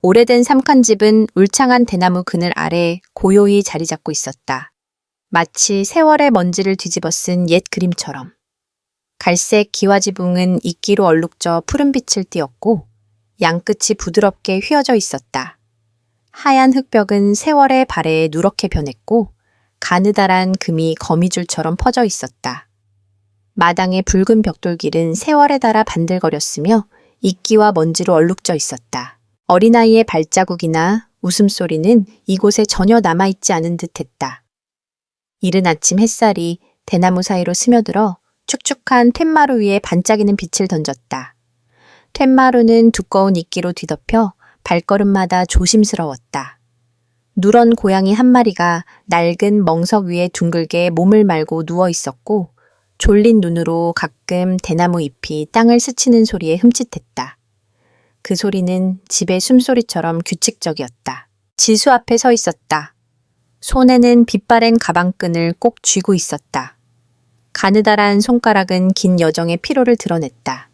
오래된 삼칸집은 울창한 대나무 그늘 아래 고요히 자리 잡고 있었다. 마치 세월의 먼지를 뒤집어 쓴 옛 그림처럼. 갈색 기와지붕은 이끼로 얼룩져 푸른빛을 띠었고 양끝이 부드럽게 휘어져 있었다. 하얀 흙벽은 세월의 발에 누렇게 변했고 가느다란 금이 거미줄처럼 퍼져 있었다. 마당의 붉은 벽돌길은 세월에 닳아 반들거렸으며 이끼와 먼지로 얼룩져 있었다. 어린아이의 발자국이나 웃음소리는 이곳에 전혀 남아있지 않은 듯했다. 이른 아침 햇살이 대나무 사이로 스며들어 축축한 툇마루 위에 반짝이는 빛을 던졌다. 툇마루는 두꺼운 이끼로 뒤덮여 발걸음마다 조심스러웠다. 누런 고양이 한 마리가 낡은 멍석 위에 둥글게 몸을 말고 누워 있었고 졸린 눈으로 가끔 대나무 잎이 땅을 스치는 소리에 흠칫했다. 그 소리는 집의 숨소리처럼 규칙적이었다. 지수 앞에 서 있었다. 손에는 빛바랜 가방끈을 꼭 쥐고 있었다. 가느다란 손가락은 긴 여정의 피로를 드러냈다.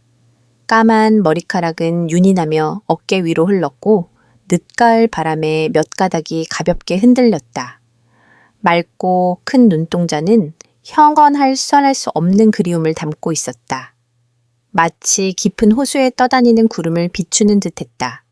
까만 머리카락은 윤이 나며 어깨 위로 흘렀고 늦가을 바람에 몇 가닥이 가볍게 흔들렸다. 맑고 큰 눈동자는 형언할 수 없는 그리움을 담고 있었다. 마치 깊은 호수에 떠다니는 구름을 비추는 듯했다.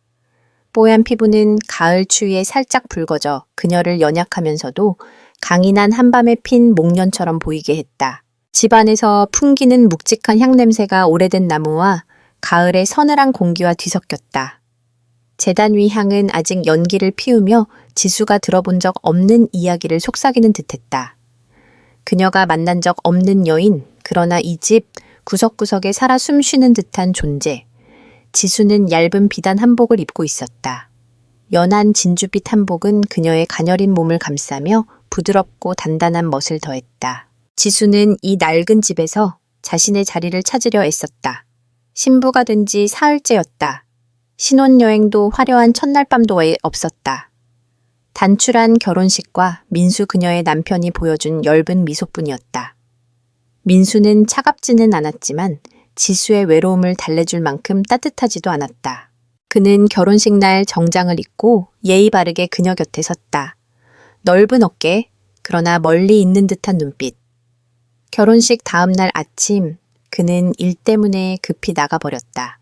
뽀얀 피부는 가을 추위에 살짝 붉어져 그녀를 연약하면서도 강인한 한밤에 핀 목련처럼 보이게 했다. 집안에서 풍기는 묵직한 향냄새가 오래된 나무와 가을의 서늘한 공기와 뒤섞였다. 재단 위 향은 아직 연기를 피우며 지수가 들어본 적 없는 이야기를 속삭이는 듯했다. 그녀가 만난 적 없는 여인, 그러나 이 집 구석구석에 살아 숨쉬는 듯한 존재. 지수는 얇은 비단 한복을 입고 있었다. 연한 진주빛 한복은 그녀의 가녀린 몸을 감싸며 부드럽고 단단한 멋을 더했다. 지수는 이 낡은 집에서 자신의 자리를 찾으려 애썼다. 신부가 된 지 사흘째였다. 신혼여행도 화려한 첫날 밤도 없었다. 단출한 결혼식과 민수 그녀의 남편이 보여준 엷은 미소뿐이었다. 민수는 차갑지는 않았지만 지수의 외로움을 달래줄 만큼 따뜻하지도 않았다. 그는 결혼식 날 정장을 입고 예의 바르게 그녀 곁에 섰다. 넓은 어깨, 그러나 멀리 있는 듯한 눈빛. 결혼식 다음 날 아침, 그는 일 때문에 급히 나가버렸다.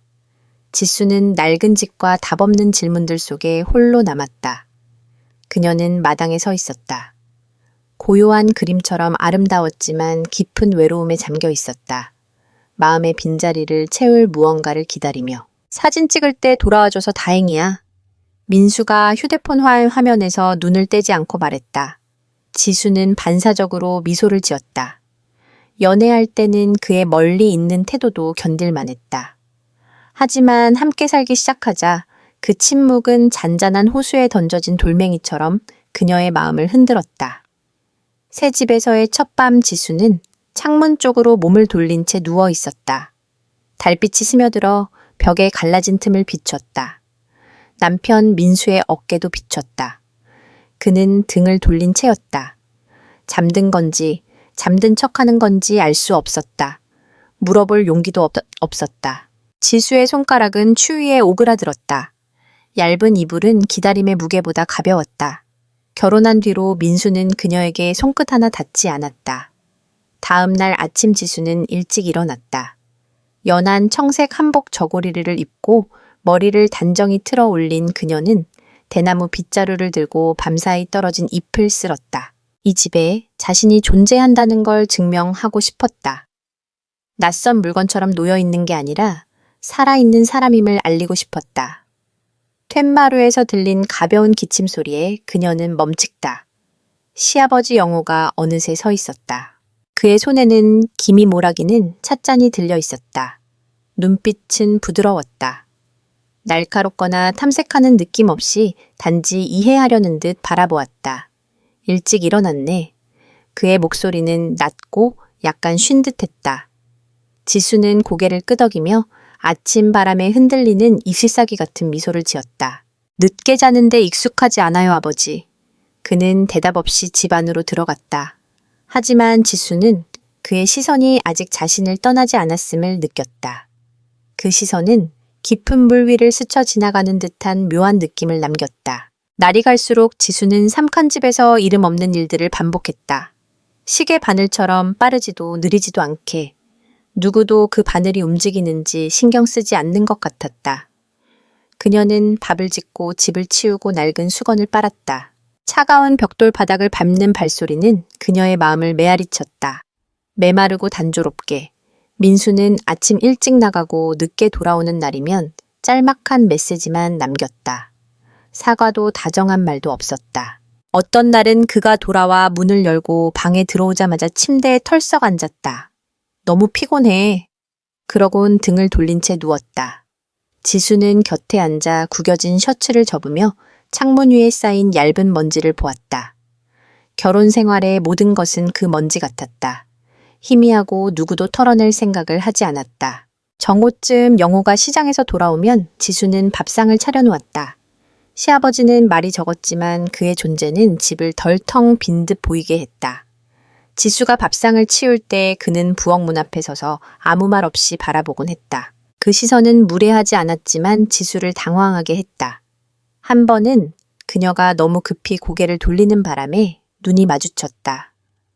지수는 낡은 집과 답없는 질문들 속에 홀로 남았다. 그녀는 마당에 서 있었다. 고요한 그림처럼 아름다웠지만 깊은 외로움에 잠겨 있었다. 마음의 빈자리를 채울 무언가를 기다리며. 사진 찍을 때 돌아와줘서 다행이야. 민수가 휴대폰 화면에서 눈을 떼지 않고 말했다. 지수는 반사적으로 미소를 지었다. 연애할 때는 그의 멀리 있는 태도도 견딜만 했다. 하지만 함께 살기 시작하자 그 침묵은 잔잔한 호수에 던져진 돌멩이처럼 그녀의 마음을 흔들었다. 새 집에서의 첫밤 지수는 창문 쪽으로 몸을 돌린 채 누워 있었다. 달빛이 스며들어 벽에 갈라진 틈을 비췄다. 남편 민수의 어깨도 비쳤다. 그는 등을 돌린 채였다. 잠든 건지 잠든 척하는 건지 알 수 없었다. 물어볼 용기도 없었다. 지수의 손가락은 추위에 오그라들었다. 얇은 이불은 기다림의 무게보다 가벼웠다. 결혼한 뒤로 민수는 그녀에게 손끝 하나 닿지 않았다. 다음 날 아침 지수는 일찍 일어났다. 연한 청색 한복 저고리를 입고 머리를 단정히 틀어 올린 그녀는 대나무 빗자루를 들고 밤사이 떨어진 잎을 쓸었다. 이 집에 자신이 존재한다는 걸 증명하고 싶었다. 낯선 물건처럼 놓여있는 게 아니라 살아있는 사람임을 알리고 싶었다. 툇마루에서 들린 가벼운 기침 소리에 그녀는 멈칫다. 시아버지 영호가 어느새 서 있었다. 그의 손에는 기미 모라기는 찻잔이 들려 있었다. 눈빛은 부드러웠다. 날카롭거나 탐색하는 느낌 없이 단지 이해하려는 듯 바라보았다. 일찍 일어났네. 그의 목소리는 낮고 약간 쉰 듯했다. 지수는 고개를 끄덕이며 아침 바람에 흔들리는 이슬싸기 같은 미소를 지었다. 늦게 자는데 익숙하지 않아요, 아버지. 그는 대답 없이 집 안으로 들어갔다. 하지만 지수는 그의 시선이 아직 자신을 떠나지 않았음을 느꼈다. 그 시선은 깊은 물 위를 스쳐 지나가는 듯한 묘한 느낌을 남겼다. 날이 갈수록 지수는 삼칸집에서 이름 없는 일들을 반복했다. 시계 바늘처럼 빠르지도 느리지도 않게 누구도 그 바늘이 움직이는지 신경 쓰지 않는 것 같았다. 그녀는 밥을 짓고 집을 치우고 낡은 수건을 빨았다. 차가운 벽돌 바닥을 밟는 발소리는 그녀의 마음을 메아리쳤다. 메마르고 단조롭게 민수는 아침 일찍 나가고 늦게 돌아오는 날이면 짤막한 메시지만 남겼다. 사과도 다정한 말도 없었다. 어떤 날은 그가 돌아와 문을 열고 방에 들어오자마자 침대에 털썩 앉았다. 너무 피곤해. 그러곤 등을 돌린 채 누웠다. 지수는 곁에 앉아 구겨진 셔츠를 접으며 창문 위에 쌓인 얇은 먼지를 보았다. 결혼 생활의 모든 것은 그 먼지 같았다. 희미하고 누구도 털어낼 생각을 하지 않았다. 정오쯤 영호가 시장에서 돌아오면 지수는 밥상을 차려놓았다. 시아버지는 말이 적었지만 그의 존재는 집을 덜 텅 빈 듯 보이게 했다. 지수가 밥상을 치울 때 그는 부엌 문 앞에 서서 아무 말 없이 바라보곤 했다. 그 시선은 무례하지 않았지만 지수를 당황하게 했다. 한 번은 그녀가 너무 급히 고개를 돌리는 바람에 눈이 마주쳤다.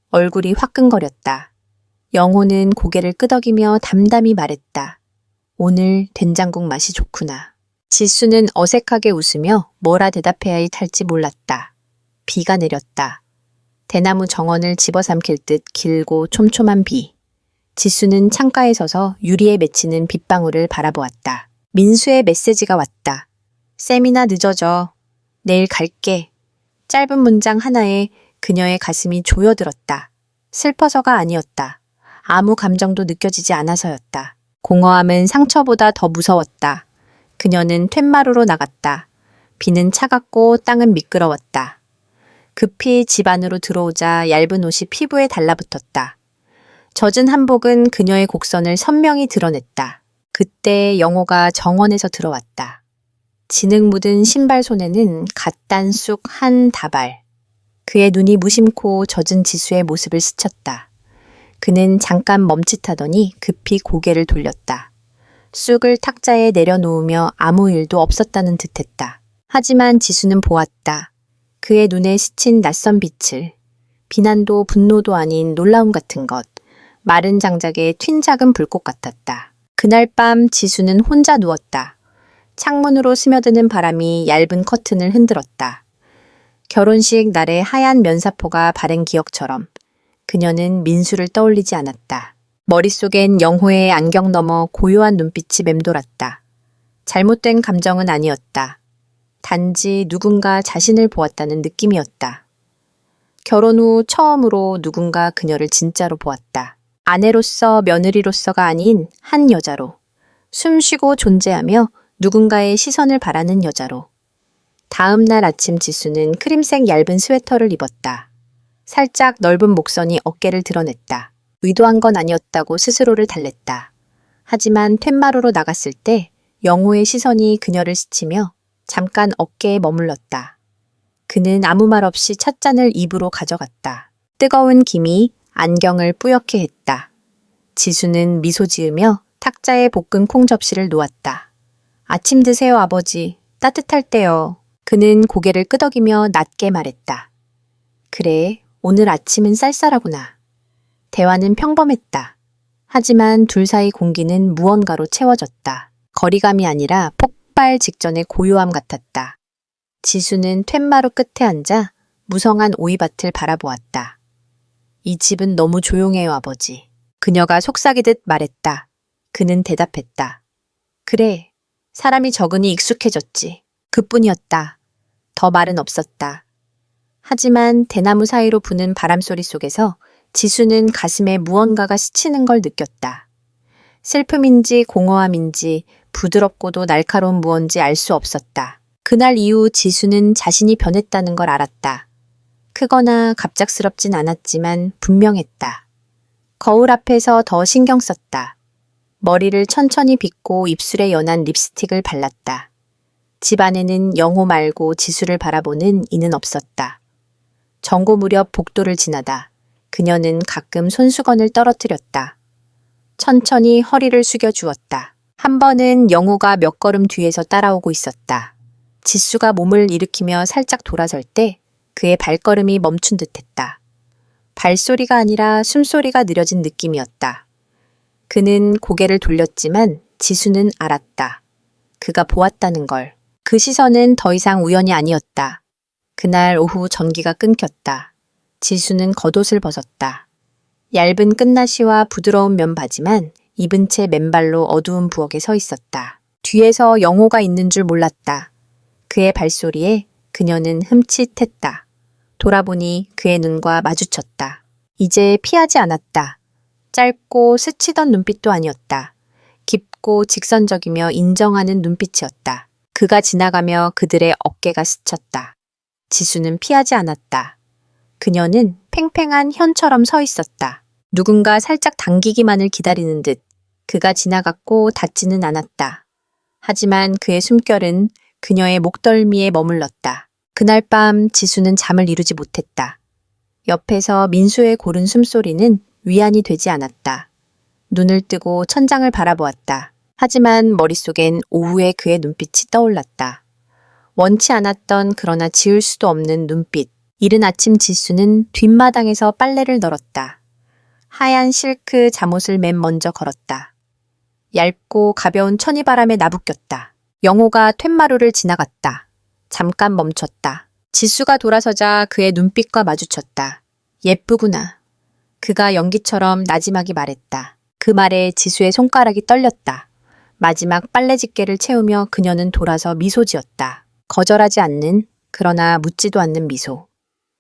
얼굴이 화끈거렸다. 영호는 고개를 끄덕이며 담담히 말했다. 오늘 된장국 맛이 좋구나. 지수는 어색하게 웃으며 뭐라 대답해야 할지 몰랐다. 비가 내렸다. 대나무 정원을 집어삼킬 듯 길고 촘촘한 비. 지수는 창가에 서서 유리에 맺히는 빗방울을 바라보았다. 민수의 메시지가 왔다. 세미나 늦어져. 내일 갈게. 짧은 문장 하나에 그녀의 가슴이 조여들었다. 슬퍼서가 아니었다. 아무 감정도 느껴지지 않아서였다. 공허함은 상처보다 더 무서웠다. 그녀는 툇마루로 나갔다. 비는 차갑고 땅은 미끄러웠다. 급히 집 안으로 들어오자 얇은 옷이 피부에 달라붙었다. 젖은 한복은 그녀의 곡선을 선명히 드러냈다. 그때 영호가 정원에서 들어왔다. 진흙 묻은 신발 손에는 갓 딴 쑥 한 다발. 그의 눈이 무심코 젖은 지수의 모습을 스쳤다. 그는 잠깐 멈칫하더니 급히 고개를 돌렸다. 쑥을 탁자에 내려놓으며 아무 일도 없었다는 듯했다. 하지만 지수는 보았다. 그의 눈에 스친 낯선 빛을. 비난도 분노도 아닌 놀라움 같은 것. 마른 장작에 튄 작은 불꽃 같았다. 그날 밤 지수는 혼자 누웠다. 창문으로 스며드는 바람이 얇은 커튼을 흔들었다. 결혼식 날의 하얀 면사포가 바른 기억처럼 그녀는 민수를 떠올리지 않았다. 머릿속엔 영호의 안경 너머 고요한 눈빛이 맴돌았다. 잘못된 감정은 아니었다. 단지 누군가 자신을 보았다는 느낌이었다. 결혼 후 처음으로 누군가 그녀를 진짜로 보았다. 아내로서 며느리로서가 아닌 한 여자로. 숨쉬고 존재하며 누군가의 시선을 바라는 여자로. 다음 날 아침 지수는 크림색 얇은 스웨터를 입었다. 살짝 넓은 목선이 어깨를 드러냈다. 의도한 건 아니었다고 스스로를 달랬다. 하지만 툇마루로 나갔을 때 영호의 시선이 그녀를 스치며 잠깐 어깨에 머물렀다. 그는 아무 말 없이 찻잔을 입으로 가져갔다. 뜨거운 김이 안경을 뿌옇게 했다. 지수는 미소 지으며 탁자에 볶은 콩 접시를 놓았다. 아침 드세요, 아버지. 따뜻할 때요. 그는 고개를 끄덕이며 낮게 말했다. 그래, 오늘 아침은 쌀쌀하구나. 대화는 평범했다. 하지만 둘 사이 공기는 무언가로 채워졌다. 거리감이 아니라 폭발 직전의 고요함 같았다. 지수는 툇마루 끝에 앉아 무성한 오이밭을 바라보았다. 이 집은 너무 조용해요, 아버지. 그녀가 속삭이듯 말했다. 그는 대답했다. 그래, 사람이 적으니 익숙해졌지. 그뿐이었다. 더 말은 없었다. 하지만 대나무 사이로 부는 바람소리 속에서 지수는 가슴에 무언가가 스치는 걸 느꼈다. 슬픔인지 공허함인지 부드럽고도 날카로운 무언지 알 수 없었다. 그날 이후 지수는 자신이 변했다는 걸 알았다. 크거나 갑작스럽진 않았지만 분명했다. 거울 앞에서 더 신경 썼다. 머리를 천천히 빗고 입술에 연한 립스틱을 발랐다. 집 안에는 영호 말고 지수를 바라보는 이는 없었다. 정고 무렵 복도를 지나다 그녀는 가끔 손수건을 떨어뜨렸다. 천천히 허리를 숙여 주었다. 한 번은 영호가 몇 걸음 뒤에서 따라오고 있었다. 지수가 몸을 일으키며 살짝 돌아설 때 그의 발걸음이 멈춘 듯했다. 발소리가 아니라 숨소리가 느려진 느낌이었다. 그는 고개를 돌렸지만 지수는 알았다. 그가 보았다는 걸. 그 시선은 더 이상 우연이 아니었다. 그날 오후 전기가 끊겼다. 지수는 겉옷을 벗었다. 얇은 끝나시와 부드러운 면바지만 입은 채 맨발로 어두운 부엌에 서 있었다. 뒤에서 영호가 있는 줄 몰랐다. 그의 발소리에 그녀는 흠칫했다. 돌아보니 그의 눈과 마주쳤다. 이제 피하지 않았다. 짧고 스치던 눈빛도 아니었다. 깊고 직선적이며 인정하는 눈빛이었다. 그가 지나가며 그들의 어깨가 스쳤다. 지수는 피하지 않았다. 그녀는 팽팽한 현처럼 서 있었다. 누군가 살짝 당기기만을 기다리는 듯 그가 지나갔고 닿지는 않았다. 하지만 그의 숨결은 그녀의 목덜미에 머물렀다. 그날 밤 지수는 잠을 이루지 못했다. 옆에서 민수의 고른 숨소리는 위안이 되지 않았다. 눈을 뜨고 천장을 바라보았다. 하지만 머릿속엔 오후의 그의 눈빛이 떠올랐다. 원치 않았던 그러나 지울 수도 없는 눈빛. 이른 아침 지수는 뒷마당에서 빨래를 널었다. 하얀 실크 잠옷을 맨 먼저 걸었다. 얇고 가벼운 천이바람에 나부꼈다. 영호가 툇마루를 지나갔다. 잠깐 멈췄다. 지수가 돌아서자 그의 눈빛과 마주쳤다. 예쁘구나. 그가 연기처럼 나지막이 말했다. 그 말에 지수의 손가락이 떨렸다. 마지막 빨래 집게를 채우며 그녀는 돌아서 미소 지었다. 거절하지 않는, 그러나 묻지도 않는 미소.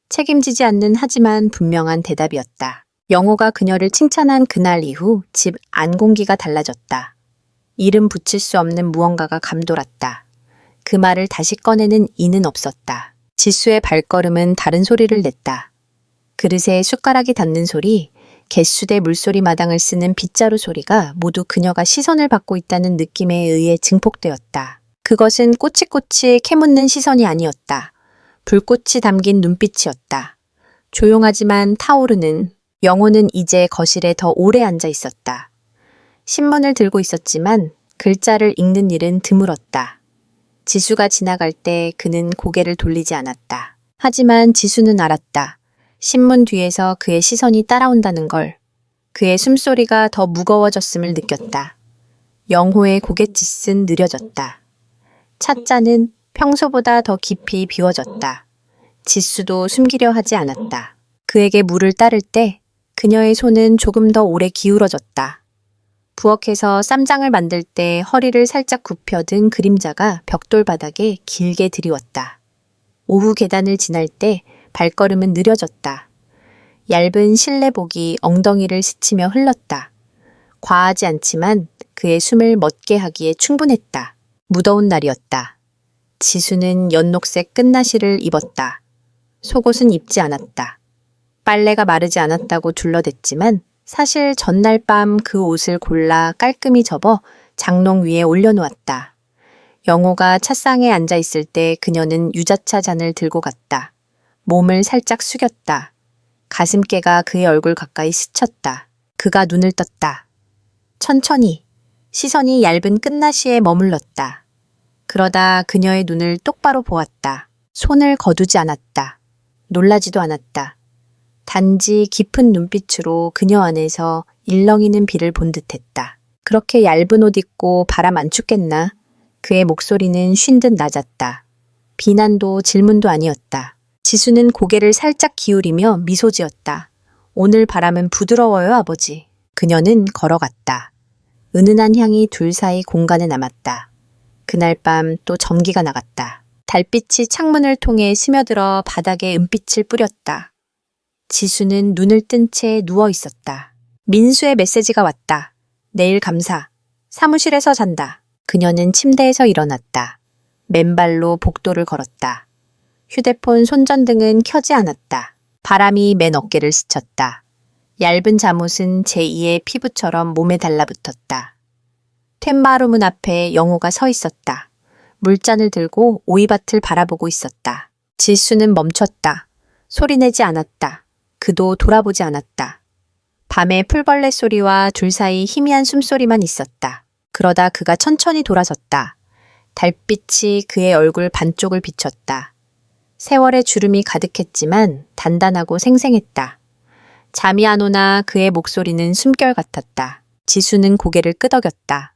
책임지지 않는 하지만 분명한 대답이었다. 영호가 그녀를 칭찬한 그날 이후 집 안 공기가 달라졌다. 이름 붙일 수 없는 무언가가 감돌았다. 그 말을 다시 꺼내는 이는 없었다. 지수의 발걸음은 다른 소리를 냈다. 그릇에 숟가락이 닿는 소리, 개수대 물소리 마당을 쓰는 빗자루 소리가 모두 그녀가 시선을 받고 있다는 느낌에 의해 증폭되었다. 그것은 꼬치꼬치 캐묻는 시선이 아니었다. 불꽃이 담긴 눈빛이었다. 조용하지만 타오르는. 영호는 이제 거실에 더 오래 앉아 있었다. 신문을 들고 있었지만 글자를 읽는 일은 드물었다. 지수가 지나갈 때 그는 고개를 돌리지 않았다. 하지만 지수는 알았다. 신문 뒤에서 그의 시선이 따라온다는 걸. 그의 숨소리가 더 무거워졌음을 느꼈다. 영호의 고갯짓은 느려졌다. 찻잔은 평소보다 더 깊이 비워졌다. 지수도 숨기려 하지 않았다. 그에게 물을 따를 때 그녀의 손은 조금 더 오래 기울어졌다. 부엌에서 쌈장을 만들 때 허리를 살짝 굽혀든 그림자가 벽돌 바닥에 길게 드리웠다. 오후 계단을 지날 때 발걸음은 느려졌다. 얇은 실내복이 엉덩이를 스치며 흘렀다. 과하지 않지만 그의 숨을 멎게 하기에 충분했다. 무더운 날이었다. 지수는 연녹색 끝나시를 입었다. 속옷은 입지 않았다. 빨래가 마르지 않았다고 둘러댔지만 사실 전날 밤 그 옷을 골라 깔끔히 접어 장롱 위에 올려놓았다. 영호가 찻상에 앉아 있을 때 그녀는 유자차 잔을 들고 갔다. 몸을 살짝 숙였다. 가슴께가 그의 얼굴 가까이 스쳤다. 그가 눈을 떴다. 천천히 시선이 얇은 끝나시에 머물렀다. 그러다 그녀의 눈을 똑바로 보았다. 손을 거두지 않았다. 놀라지도 않았다. 단지 깊은 눈빛으로 그녀 안에서 일렁이는 비를 본 듯했다. 그렇게 얇은 옷 입고 바람 안 춥겠나? 그의 목소리는 쉰 듯 낮았다. 비난도 질문도 아니었다. 지수는 고개를 살짝 기울이며 미소 지었다. 오늘 바람은 부드러워요, 아버지. 그녀는 걸어갔다. 은은한 향이 둘 사이 공간에 남았다. 그날 밤 또 전기가 나갔다. 달빛이 창문을 통해 스며들어 바닥에 은빛을 뿌렸다. 지수는 눈을 뜬 채 누워 있었다. 민수의 메시지가 왔다. 내일 감사. 사무실에서 잔다. 그녀는 침대에서 일어났다. 맨발로 복도를 걸었다. 휴대폰 손전등은 켜지 않았다. 바람이 맨 어깨를 스쳤다. 얇은 잠옷은 제2의 피부처럼 몸에 달라붙었다. 툇마루문 앞에 영호가 서 있었다. 물잔을 들고 오이밭을 바라보고 있었다. 지수는 멈췄다. 소리내지 않았다. 그도 돌아보지 않았다. 밤의 풀벌레 소리와 둘 사이 희미한 숨소리만 있었다. 그러다 그가 천천히 돌아섰다. 달빛이 그의 얼굴 반쪽을 비췄다. 세월의 주름이 가득했지만 단단하고 생생했다. 잠이 안 오나 그의 목소리는 숨결 같았다. 지수는 고개를 끄덕였다.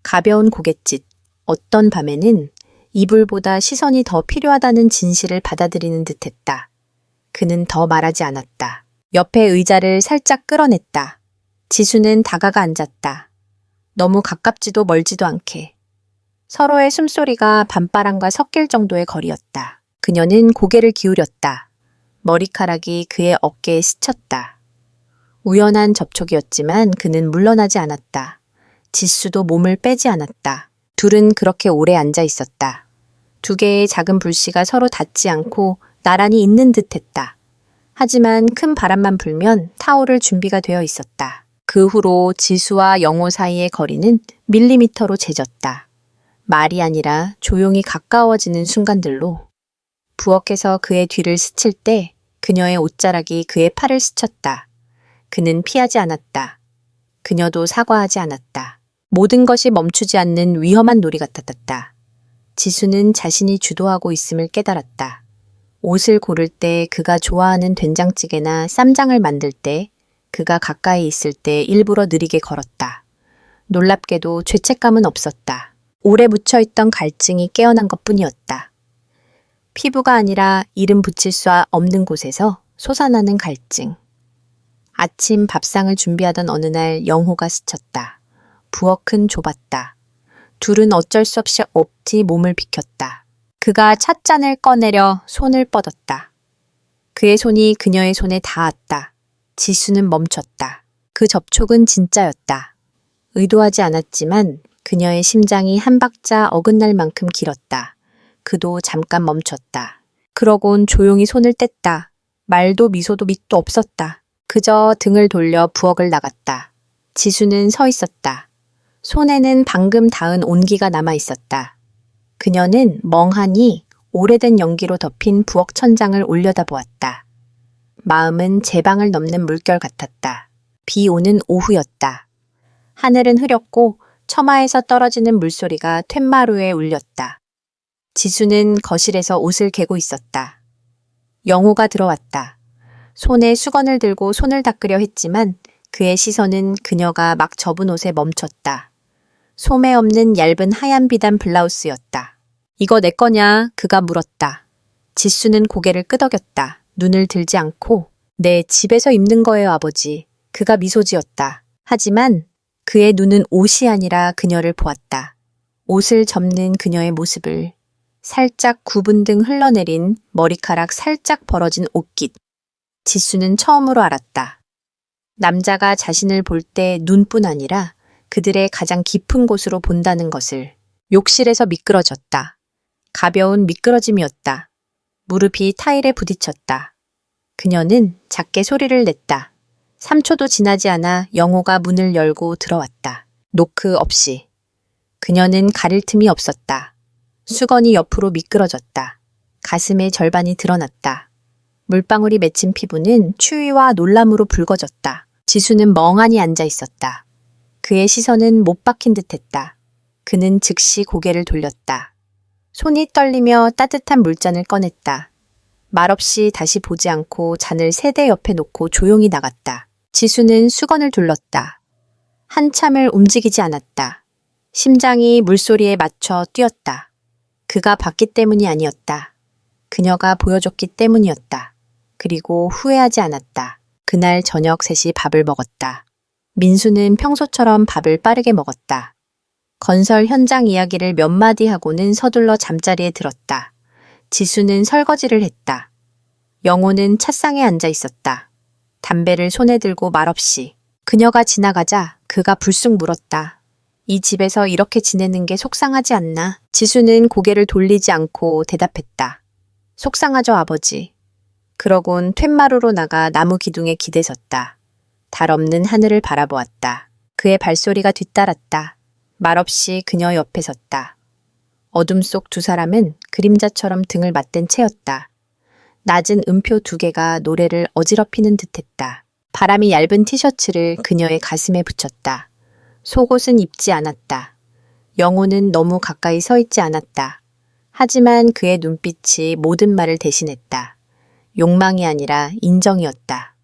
가벼운 고갯짓. 어떤 밤에는 이불보다 시선이 더 필요하다는 진실을 받아들이는 듯했다. 그는 더 말하지 않았다. 옆에 의자를 살짝 끌어냈다. 지수는 다가가 앉았다. 너무 가깝지도 멀지도 않게. 서로의 숨소리가 밤바람과 섞일 정도의 거리였다. 그녀는 고개를 기울였다. 머리카락이 그의 어깨에 스쳤다. 우연한 접촉이었지만 그는 물러나지 않았다. 지수도 몸을 빼지 않았다. 둘은 그렇게 오래 앉아 있었다. 두 개의 작은 불씨가 서로 닿지 않고 나란히 있는 듯했다. 하지만 큰 바람만 불면 타오를 준비가 되어 있었다. 그 후로 지수와 영호 사이의 거리는 밀리미터로 재졌다. 말이 아니라 조용히 가까워지는 순간들로. 부엌에서 그의 뒤를 스칠 때 그녀의 옷자락이 그의 팔을 스쳤다. 그는 피하지 않았다. 그녀도 사과하지 않았다. 모든 것이 멈추지 않는 위험한 놀이 같았다. 지수는 자신이 주도하고 있음을 깨달았다. 옷을 고를 때, 그가 좋아하는 된장찌개나 쌈장을 만들 때, 그가 가까이 있을 때 일부러 느리게 걸었다. 놀랍게도 죄책감은 없었다. 오래 묻혀있던 갈증이 깨어난 것뿐이었다. 피부가 아니라 이름 붙일 수 없는 곳에서 솟아나는 갈증. 아침 밥상을 준비하던 어느 날 영호가 스쳤다. 부엌은 좁았다. 둘은 어쩔 수 없이 엎지 몸을 비켰다. 그가 찻잔을 꺼내려 손을 뻗었다. 그의 손이 그녀의 손에 닿았다. 지수는 멈췄다. 그 접촉은 진짜였다. 의도하지 않았지만 그녀의 심장이 한 박자 어긋날 만큼 길었다. 그도 잠깐 멈췄다. 그러곤 조용히 손을 뗐다. 말도 미소도 밑도 없었다. 그저 등을 돌려 부엌을 나갔다. 지수는 서 있었다. 손에는 방금 닿은 온기가 남아 있었다. 그녀는 멍하니 오래된 연기로 덮인 부엌 천장을 올려다보았다. 마음은 제방을 넘는 물결 같았다. 비 오는 오후였다. 하늘은 흐렸고 처마에서 떨어지는 물소리가 툇마루에 울렸다. 지수는 거실에서 옷을 개고 있었다. 영호가 들어왔다. 손에 수건을 들고 손을 닦으려 했지만 그의 시선은 그녀가 막 접은 옷에 멈췄다. 소매 없는 얇은 하얀 비단 블라우스였다. 이거 내 거냐? 그가 물었다. 지수는 고개를 끄덕였다. 눈을 들지 않고 네, 집에서 입는 거예요, 아버지. 그가 미소 지었다. 하지만 그의 눈은 옷이 아니라 그녀를 보았다. 옷을 접는 그녀의 모습을. 살짝 구분 등 흘러내린 머리카락 살짝 벌어진 옷깃. 지수는 처음으로 알았다. 남자가 자신을 볼 때 눈뿐 아니라 그들의 가장 깊은 곳으로 본다는 것을. 욕실에서 미끄러졌다. 가벼운 미끄러짐이었다. 무릎이 타일에 부딪혔다. 그녀는 작게 소리를 냈다. 3초도 지나지 않아 영호가 문을 열고 들어왔다. 노크 없이. 그녀는 가릴 틈이 없었다. 수건이 옆으로 미끄러졌다. 가슴의 절반이 드러났다. 물방울이 맺힌 피부는 추위와 놀람으로 붉어졌다. 지수는 멍하니 앉아 있었다. 그의 시선은 못 박힌 듯했다. 그는 즉시 고개를 돌렸다. 손이 떨리며 따뜻한 물잔을 꺼냈다. 말없이 다시 보지 않고 잔을 세대 옆에 놓고 조용히 나갔다. 지수는 수건을 둘렀다. 한참을 움직이지 않았다. 심장이 물소리에 맞춰 뛰었다. 그가 봤기 때문이 아니었다. 그녀가 보여줬기 때문이었다. 그리고 후회하지 않았다. 그날 저녁 셋이 밥을 먹었다. 민수는 평소처럼 밥을 빠르게 먹었다. 건설 현장 이야기를 몇 마디 하고는 서둘러 잠자리에 들었다. 지수는 설거지를 했다. 영호는 찻상에 앉아 있었다. 담배를 손에 들고 말없이. 그녀가 지나가자 그가 불쑥 물었다. 이 집에서 이렇게 지내는 게 속상하지 않나? 지수는 고개를 돌리지 않고 대답했다. 속상하죠, 아버지. 그러곤 툇마루로 나가 나무 기둥에 기대섰다. 달 없는 하늘을 바라보았다. 그의 발소리가 뒤따랐다. 말없이 그녀 옆에 섰다. 어둠 속 두 사람은 그림자처럼 등을 맞댄 채였다. 낮은 음표 두 개가 노래를 어지럽히는 듯했다. 바람이 얇은 티셔츠를 그녀의 가슴에 붙였다. 속옷은 입지 않았다. 영호는 너무 가까이 서 있지 않았다. 하지만 그의 눈빛이 모든 말을 대신했다. 욕망이 아니라 인정이었다.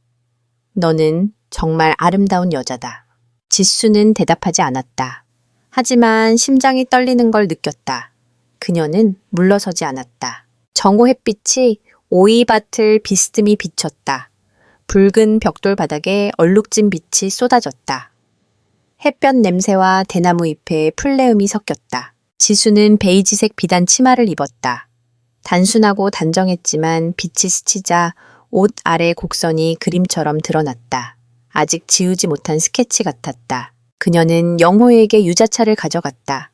너는 정말 아름다운 여자다. 지수는 대답하지 않았다. 하지만 심장이 떨리는 걸 느꼈다. 그녀는 물러서지 않았다. 정오 햇빛이 오이밭을 비스듬히 비쳤다. 붉은 벽돌 바닥에 얼룩진 빛이 쏟아졌다. 햇볕 냄새와 대나무 잎에 풀내음이 섞였다. 지수는 베이지색 비단 치마를 입었다. 단순하고 단정했지만 빛이 스치자 옷 아래 곡선이 그림처럼 드러났다. 아직 지우지 못한 스케치 같았다. 그녀는 영호에게 유자차를 가져갔다.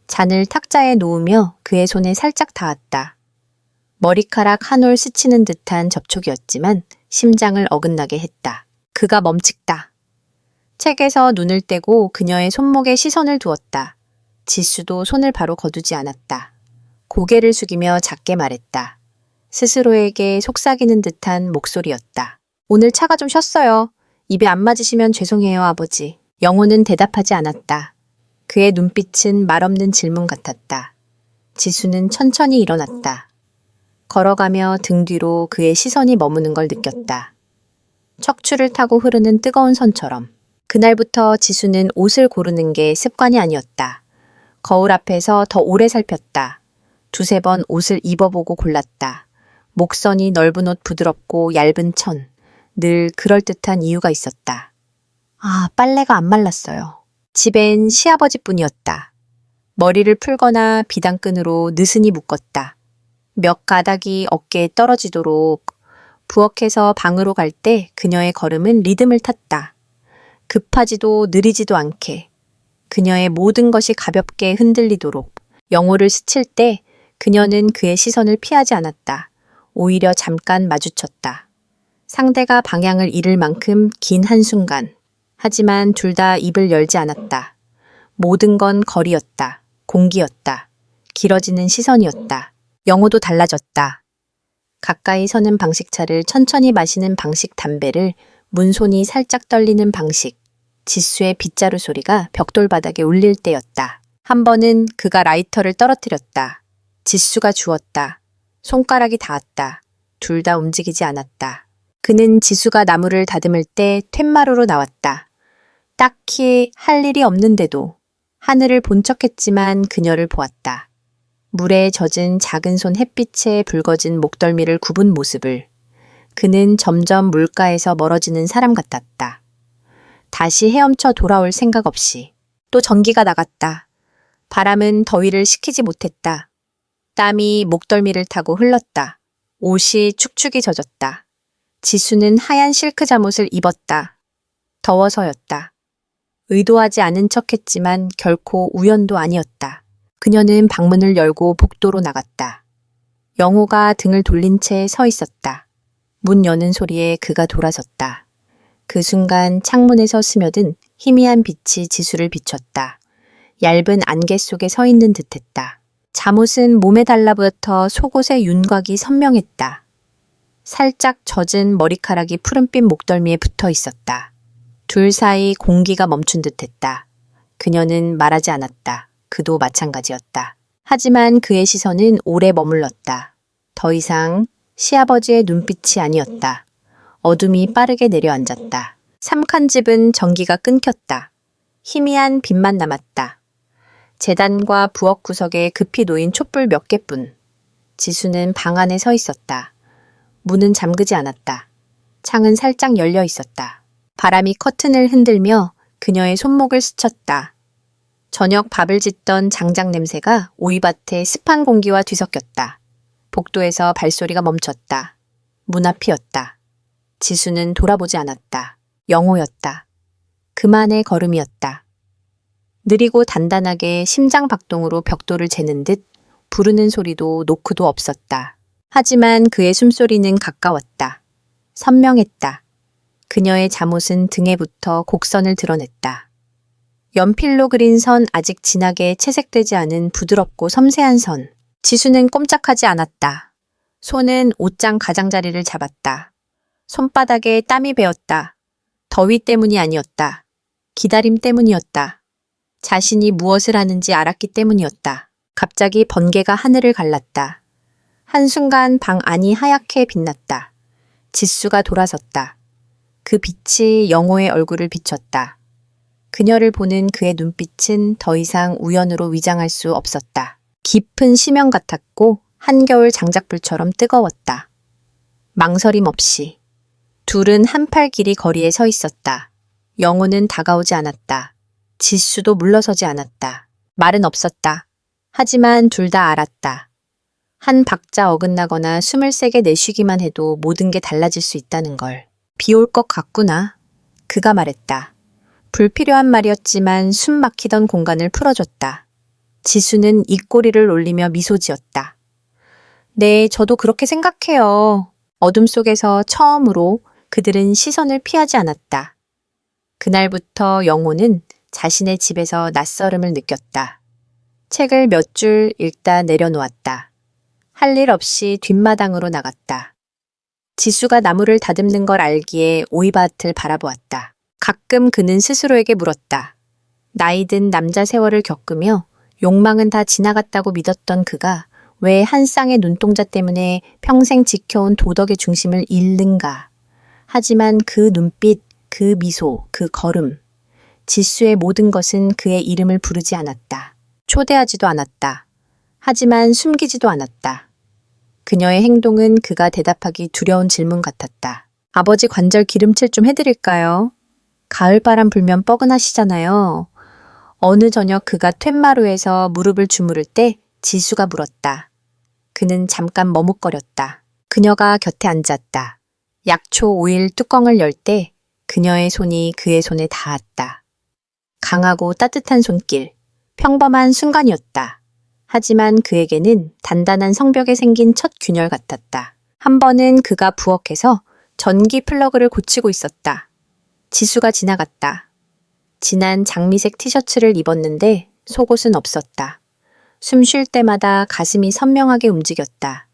잔을 탁자에 놓으며 그의 손에 살짝 닿았다. 머리카락 한 올 스치는 듯한 접촉이었지만 심장을 어긋나게 했다. 그가 멈칫다. 책에서 눈을 떼고 그녀의 손목에 시선을 두었다. 지수도 손을 바로 거두지 않았다. 고개를 숙이며 작게 말했다. 스스로에게 속삭이는 듯한 목소리였다. 오늘 차가 좀 쉬었어요. 입에 안 맞으시면 죄송해요, 아버지. 영호는 대답하지 않았다. 그의 눈빛은 말없는 질문 같았다. 지수는 천천히 일어났다. 걸어가며 등 뒤로 그의 시선이 머무는 걸 느꼈다. 척추를 타고 흐르는 뜨거운 선처럼. 그날부터 지수는 옷을 고르는 게 습관이 아니었다. 거울 앞에서 더 오래 살폈다. 두세 번 옷을 입어보고 골랐다. 목선이 넓은 옷 부드럽고 얇은 천. 늘 그럴듯한 이유가 있었다. 아, 빨래가 안 말랐어요. 집엔 시아버지뿐이었다. 머리를 풀거나 비단끈으로 느슨히 묶었다. 몇 가닥이 어깨에 떨어지도록 부엌에서 방으로 갈 때 그녀의 걸음은 리듬을 탔다. 급하지도 느리지도 않게 그녀의 모든 것이 가볍게 흔들리도록 영호를 스칠 때 그녀는 그의 시선을 피하지 않았다. 오히려 잠깐 마주쳤다. 상대가 방향을 잃을 만큼 긴 한순간. 하지만 둘 다 입을 열지 않았다. 모든 건 거리였다. 공기였다. 길어지는 시선이었다. 영호도 달라졌다. 가까이 서는 방식차를 천천히 마시는 방식 담배를 문손이 살짝 떨리는 방식. 지수의 빗자루 소리가 벽돌 바닥에 울릴 때였다. 한 번은 그가 라이터를 떨어뜨렸다. 지수가 주웠다. 손가락이 닿았다. 둘 다 움직이지 않았다. 그는 지수가 나무를 다듬을 때 툇마루로 나왔다. 딱히 할 일이 없는데도 하늘을 본 척했지만 그녀를 보았다. 물에 젖은 작은 손 햇빛에 붉어진 목덜미를 굽은 모습을. 그는 점점 물가에서 멀어지는 사람 같았다. 다시 헤엄쳐 돌아올 생각 없이. 또 전기가 나갔다. 바람은 더위를 식히지 못했다. 땀이 목덜미를 타고 흘렀다. 옷이 축축이 젖었다. 지수는 하얀 실크 잠옷을 입었다. 더워서였다. 의도하지 않은 척했지만 결코 우연도 아니었다. 그녀는 방문을 열고 복도로 나갔다. 영호가 등을 돌린 채 서 있었다. 문 여는 소리에 그가 돌아섰다. 그 순간 창문에서 스며든 희미한 빛이 지수를 비췄다. 얇은 안개 속에 서 있는 듯했다. 잠옷은 몸에 달라붙어 속옷의 윤곽이 선명했다. 살짝 젖은 머리카락이 푸른빛 목덜미에 붙어 있었다. 둘 사이 공기가 멈춘 듯했다. 그녀는 말하지 않았다. 그도 마찬가지였다. 하지만 그의 시선은 오래 머물렀다. 더 이상 시아버지의 눈빛이 아니었다. 어둠이 빠르게 내려앉았다. 삼칸집은 전기가 끊겼다. 희미한 빛만 남았다. 재단과 부엌 구석에 급히 놓인 촛불 몇 개뿐. 지수는 방 안에 서 있었다. 문은 잠그지 않았다. 창은 살짝 열려 있었다. 바람이 커튼을 흔들며 그녀의 손목을 스쳤다. 저녁 밥을 짓던 장작 냄새가 오이밭의 습한 공기와 뒤섞였다. 복도에서 발소리가 멈췄다. 문 앞이었다. 지수는 돌아보지 않았다. 영호였다. 그만의 걸음이었다. 느리고 단단하게 심장 박동으로 벽돌을 재는 듯 부르는 소리도 노크도 없었다. 하지만 그의 숨소리는 가까웠다. 선명했다. 그녀의 잠옷은 등에 붙어 곡선을 드러냈다. 연필로 그린 선 아직 진하게 채색되지 않은 부드럽고 섬세한 선. 지수는 꼼짝하지 않았다. 손은 옷장 가장자리를 잡았다. 손바닥에 땀이 배었다. 더위 때문이 아니었다. 기다림 때문이었다. 자신이 무엇을 하는지 알았기 때문이었다. 갑자기 번개가 하늘을 갈랐다. 한순간 방 안이 하얗게 빛났다. 지수가 돌아섰다. 그 빛이 영호의 얼굴을 비췄다. 그녀를 보는 그의 눈빛은 더 이상 우연으로 위장할 수 없었다. 깊은 심연 같았고 한겨울 장작불처럼 뜨거웠다. 망설임 없이. 둘은 한 팔 길이 거리에 서 있었다. 영호는 다가오지 않았다. 지수도 물러서지 않았다. 말은 없었다. 하지만 둘 다 알았다. 한 박자 어긋나거나 숨을 세게 내쉬기만 해도 모든 게 달라질 수 있다는 걸. 비 올 것 같구나. 그가 말했다. 불필요한 말이었지만 숨 막히던 공간을 풀어줬다. 지수는 입꼬리를 올리며 미소 지었다. 네, 저도 그렇게 생각해요. 어둠 속에서 처음으로 그들은 시선을 피하지 않았다. 그날부터 영호는 자신의 집에서 낯설음을 느꼈다. 책을 몇 줄 읽다 내려놓았다. 할 일 없이 뒷마당으로 나갔다. 지수가 나무를 다듬는 걸 알기에 오이밭을 바라보았다. 가끔 그는 스스로에게 물었다. 나이든 남자 세월을 겪으며 욕망은 다 지나갔다고 믿었던 그가 왜 한 쌍의 눈동자 때문에 평생 지켜온 도덕의 중심을 잃는가. 하지만 그 눈빛, 그 미소, 그 걸음. 지수의 모든 것은 그의 이름을 부르지 않았다. 초대하지도 않았다. 하지만 숨기지도 않았다. 그녀의 행동은 그가 대답하기 두려운 질문 같았다. 아버지 관절 기름칠 좀 해드릴까요? 가을바람 불면 뻐근하시잖아요. 어느 저녁 그가 툇마루에서 무릎을 주무를 때 지수가 물었다. 그는 잠깐 머뭇거렸다. 그녀가 곁에 앉았다. 약초 오일 뚜껑을 열 때 그녀의 손이 그의 손에 닿았다. 강하고 따뜻한 손길, 평범한 순간이었다. 하지만 그에게는 단단한 성벽에 생긴 첫 균열 같았다. 한 번은 그가 부엌에서 전기 플러그를 고치고 있었다. 지수가 지나갔다. 진한 장미색 티셔츠를 입었는데 속옷은 없었다. 숨 쉴 때마다 가슴이 선명하게 움직였다.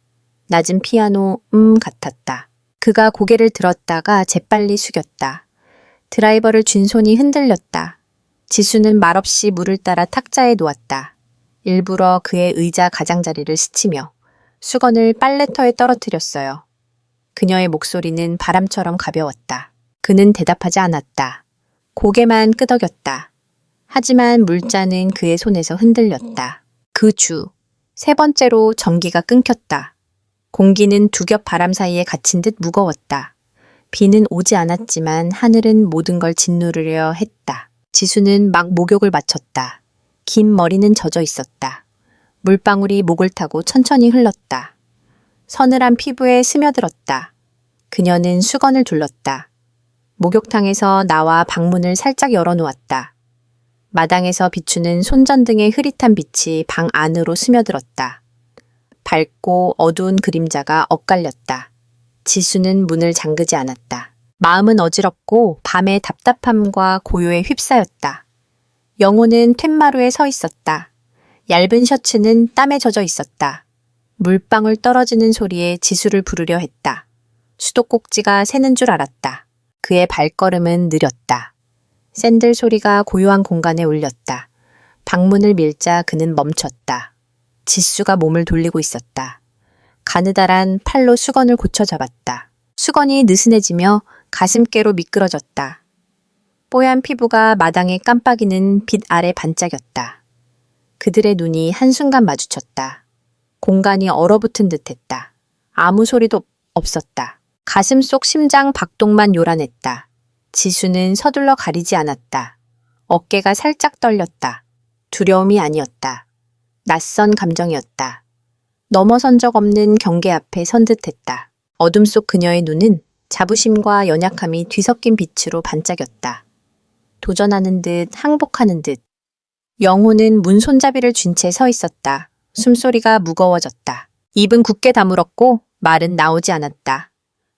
낮은 피아노 같았다. 그가 고개를 들었다가 재빨리 숙였다. 드라이버를 쥔 손이 흔들렸다. 지수는 말없이 물을 따라 탁자에 놓았다. 일부러 그의 의자 가장자리를 스치며 수건을 빨래터에 떨어뜨렸어요. 그녀의 목소리는 바람처럼 가벼웠다. 그는 대답하지 않았다. 고개만 끄덕였다. 하지만 물잔은 그의 손에서 흔들렸다. 그 주, 세 번째로 전기가 끊겼다. 공기는 두 겹 바람 사이에 갇힌 듯 무거웠다. 비는 오지 않았지만 하늘은 모든 걸 짓누르려 했다. 지수는 막 목욕을 마쳤다. 긴 머리는 젖어 있었다. 물방울이 목을 타고 천천히 흘렀다. 서늘한 피부에 스며들었다. 그녀는 수건을 둘렀다. 목욕탕에서 나와 방문을 살짝 열어놓았다. 마당에서 비추는 손전등의 흐릿한 빛이 방 안으로 스며들었다. 밝고 어두운 그림자가 엇갈렸다. 지수는 문을 잠그지 않았다. 마음은 어지럽고 밤의 답답함과 고요에 휩싸였다. 영호는 툇마루에 서 있었다. 얇은 셔츠는 땀에 젖어 있었다. 물방울 떨어지는 소리에 지수를 부르려 했다. 수도꼭지가 새는 줄 알았다. 그의 발걸음은 느렸다. 샌들 소리가 고요한 공간에 울렸다. 방문을 밀자 그는 멈췄다. 지수가 몸을 돌리고 있었다. 가느다란 팔로 수건을 고쳐 잡았다. 수건이 느슨해지며 가슴께로 미끄러졌다. 뽀얀 피부가 마당에 깜빡이는 빛 아래 반짝였다. 그들의 눈이 한순간 마주쳤다. 공간이 얼어붙은 듯했다. 아무 소리도 없었다. 가슴 속 심장 박동만 요란했다. 지수는 서둘러 가리지 않았다. 어깨가 살짝 떨렸다. 두려움이 아니었다. 낯선 감정이었다. 넘어선 적 없는 경계 앞에 선 듯했다. 어둠 속 그녀의 눈은 자부심과 연약함이 뒤섞인 빛으로 반짝였다. 도전하는 듯 항복하는 듯. 영호는 문 손잡이를 쥔 채 서 있었다. 숨소리가 무거워졌다. 입은 굳게 다물었고 말은 나오지 않았다.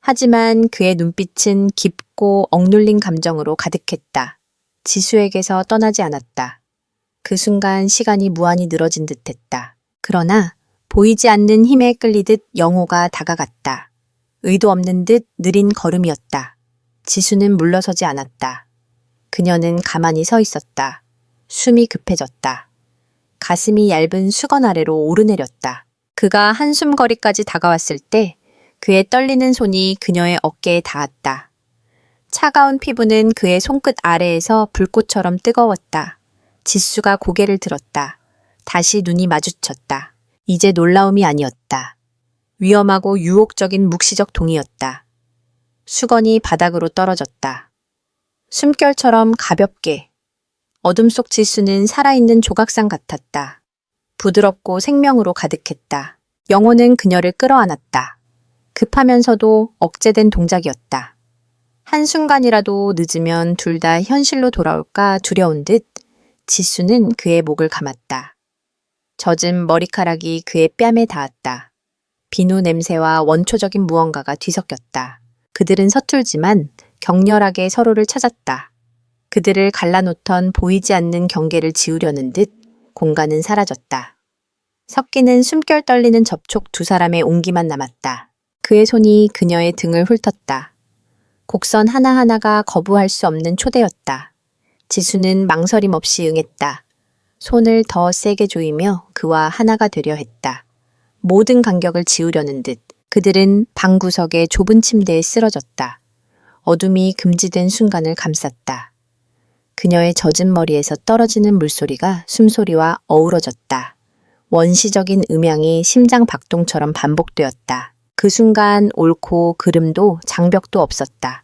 하지만 그의 눈빛은 깊고 억눌린 감정으로 가득했다. 지수에게서 떠나지 않았다. 그 순간 시간이 무한히 늘어진 듯했다. 그러나 보이지 않는 힘에 끌리듯 영호가 다가갔다. 의도 없는 듯 느린 걸음이었다. 지수는 물러서지 않았다. 그녀는 가만히 서 있었다. 숨이 급해졌다. 가슴이 얇은 수건 아래로 오르내렸다. 그가 한숨거리까지 다가왔을 때 그의 떨리는 손이 그녀의 어깨에 닿았다. 차가운 피부는 그의 손끝 아래에서 불꽃처럼 뜨거웠다. 지수가 고개를 들었다. 다시 눈이 마주쳤다. 이제 놀라움이 아니었다. 위험하고 유혹적인 묵시적 동이었다. 수건이 바닥으로 떨어졌다. 숨결처럼 가볍게. 어둠 속 지수는 살아있는 조각상 같았다. 부드럽고 생명으로 가득했다. 영혼은 그녀를 끌어안았다. 급하면서도 억제된 동작이었다. 한순간이라도 늦으면 둘 다 현실로 돌아올까 두려운 듯 지수는 그의 목을 감았다. 젖은 머리카락이 그의 뺨에 닿았다. 비누 냄새와 원초적인 무언가가 뒤섞였다. 그들은 서툴지만 격렬하게 서로를 찾았다. 그들을 갈라놓던 보이지 않는 경계를 지우려는 듯 공간은 사라졌다. 섞이는 숨결 떨리는 접촉 두 사람의 온기만 남았다. 그의 손이 그녀의 등을 훑었다. 곡선 하나하나가 거부할 수 없는 초대였다. 지수는 망설임 없이 응했다. 손을 더 세게 조이며 그와 하나가 되려 했다. 모든 간격을 지우려는 듯 그들은 방구석의 좁은 침대에 쓰러졌다. 어둠이 금지된 순간을 감쌌다. 그녀의 젖은 머리에서 떨어지는 물소리가 숨소리와 어우러졌다. 원시적인 음향이 심장 박동처럼 반복되었다. 그 순간 옳고 그름도 장벽도 없었다.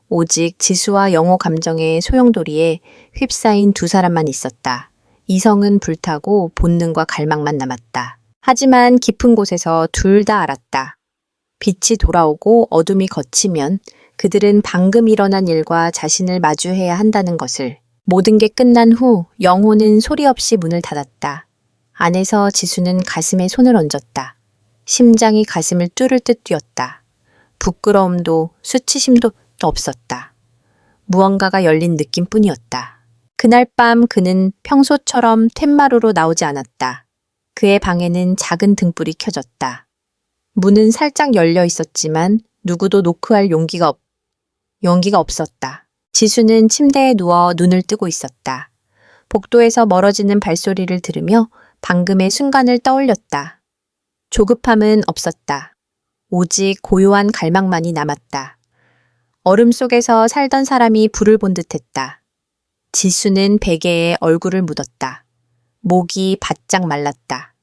오직 지수와 영호 감정의 소용돌이에 휩싸인 두 사람만 있었다. 이성은 불타고 본능과 갈망만 남았다. 하지만 깊은 곳에서 둘 다 알았다. 빛이 돌아오고 어둠이 걷히면 그들은 방금 일어난 일과 자신을 마주해야 한다는 것을. 모든 게 끝난 후 영호는 소리 없이 문을 닫았다. 안에서 지수는 가슴에 손을 얹었다. 심장이 가슴을 뚫을 듯 뛰었다. 부끄러움도 수치심도 없었다. 무언가가 열린 느낌뿐이었다. 그날 밤 그는 평소처럼 툇마루로 나오지 않았다. 그의 방에는 작은 등불이 켜졌다. 문은 살짝 열려 있었지만 누구도 노크할 용기가 없었다. 지수는 침대에 누워 눈을 뜨고 있었다. 복도에서 멀어지는 발소리를 들으며 방금의 순간을 떠올렸다. 조급함은 없었다. 오직 고요한 갈망만이 남았다. 얼음 속에서 살던 사람이 불을 본 듯했다. 지수는 베개에 얼굴을 묻었다. 목이 바짝 말랐다.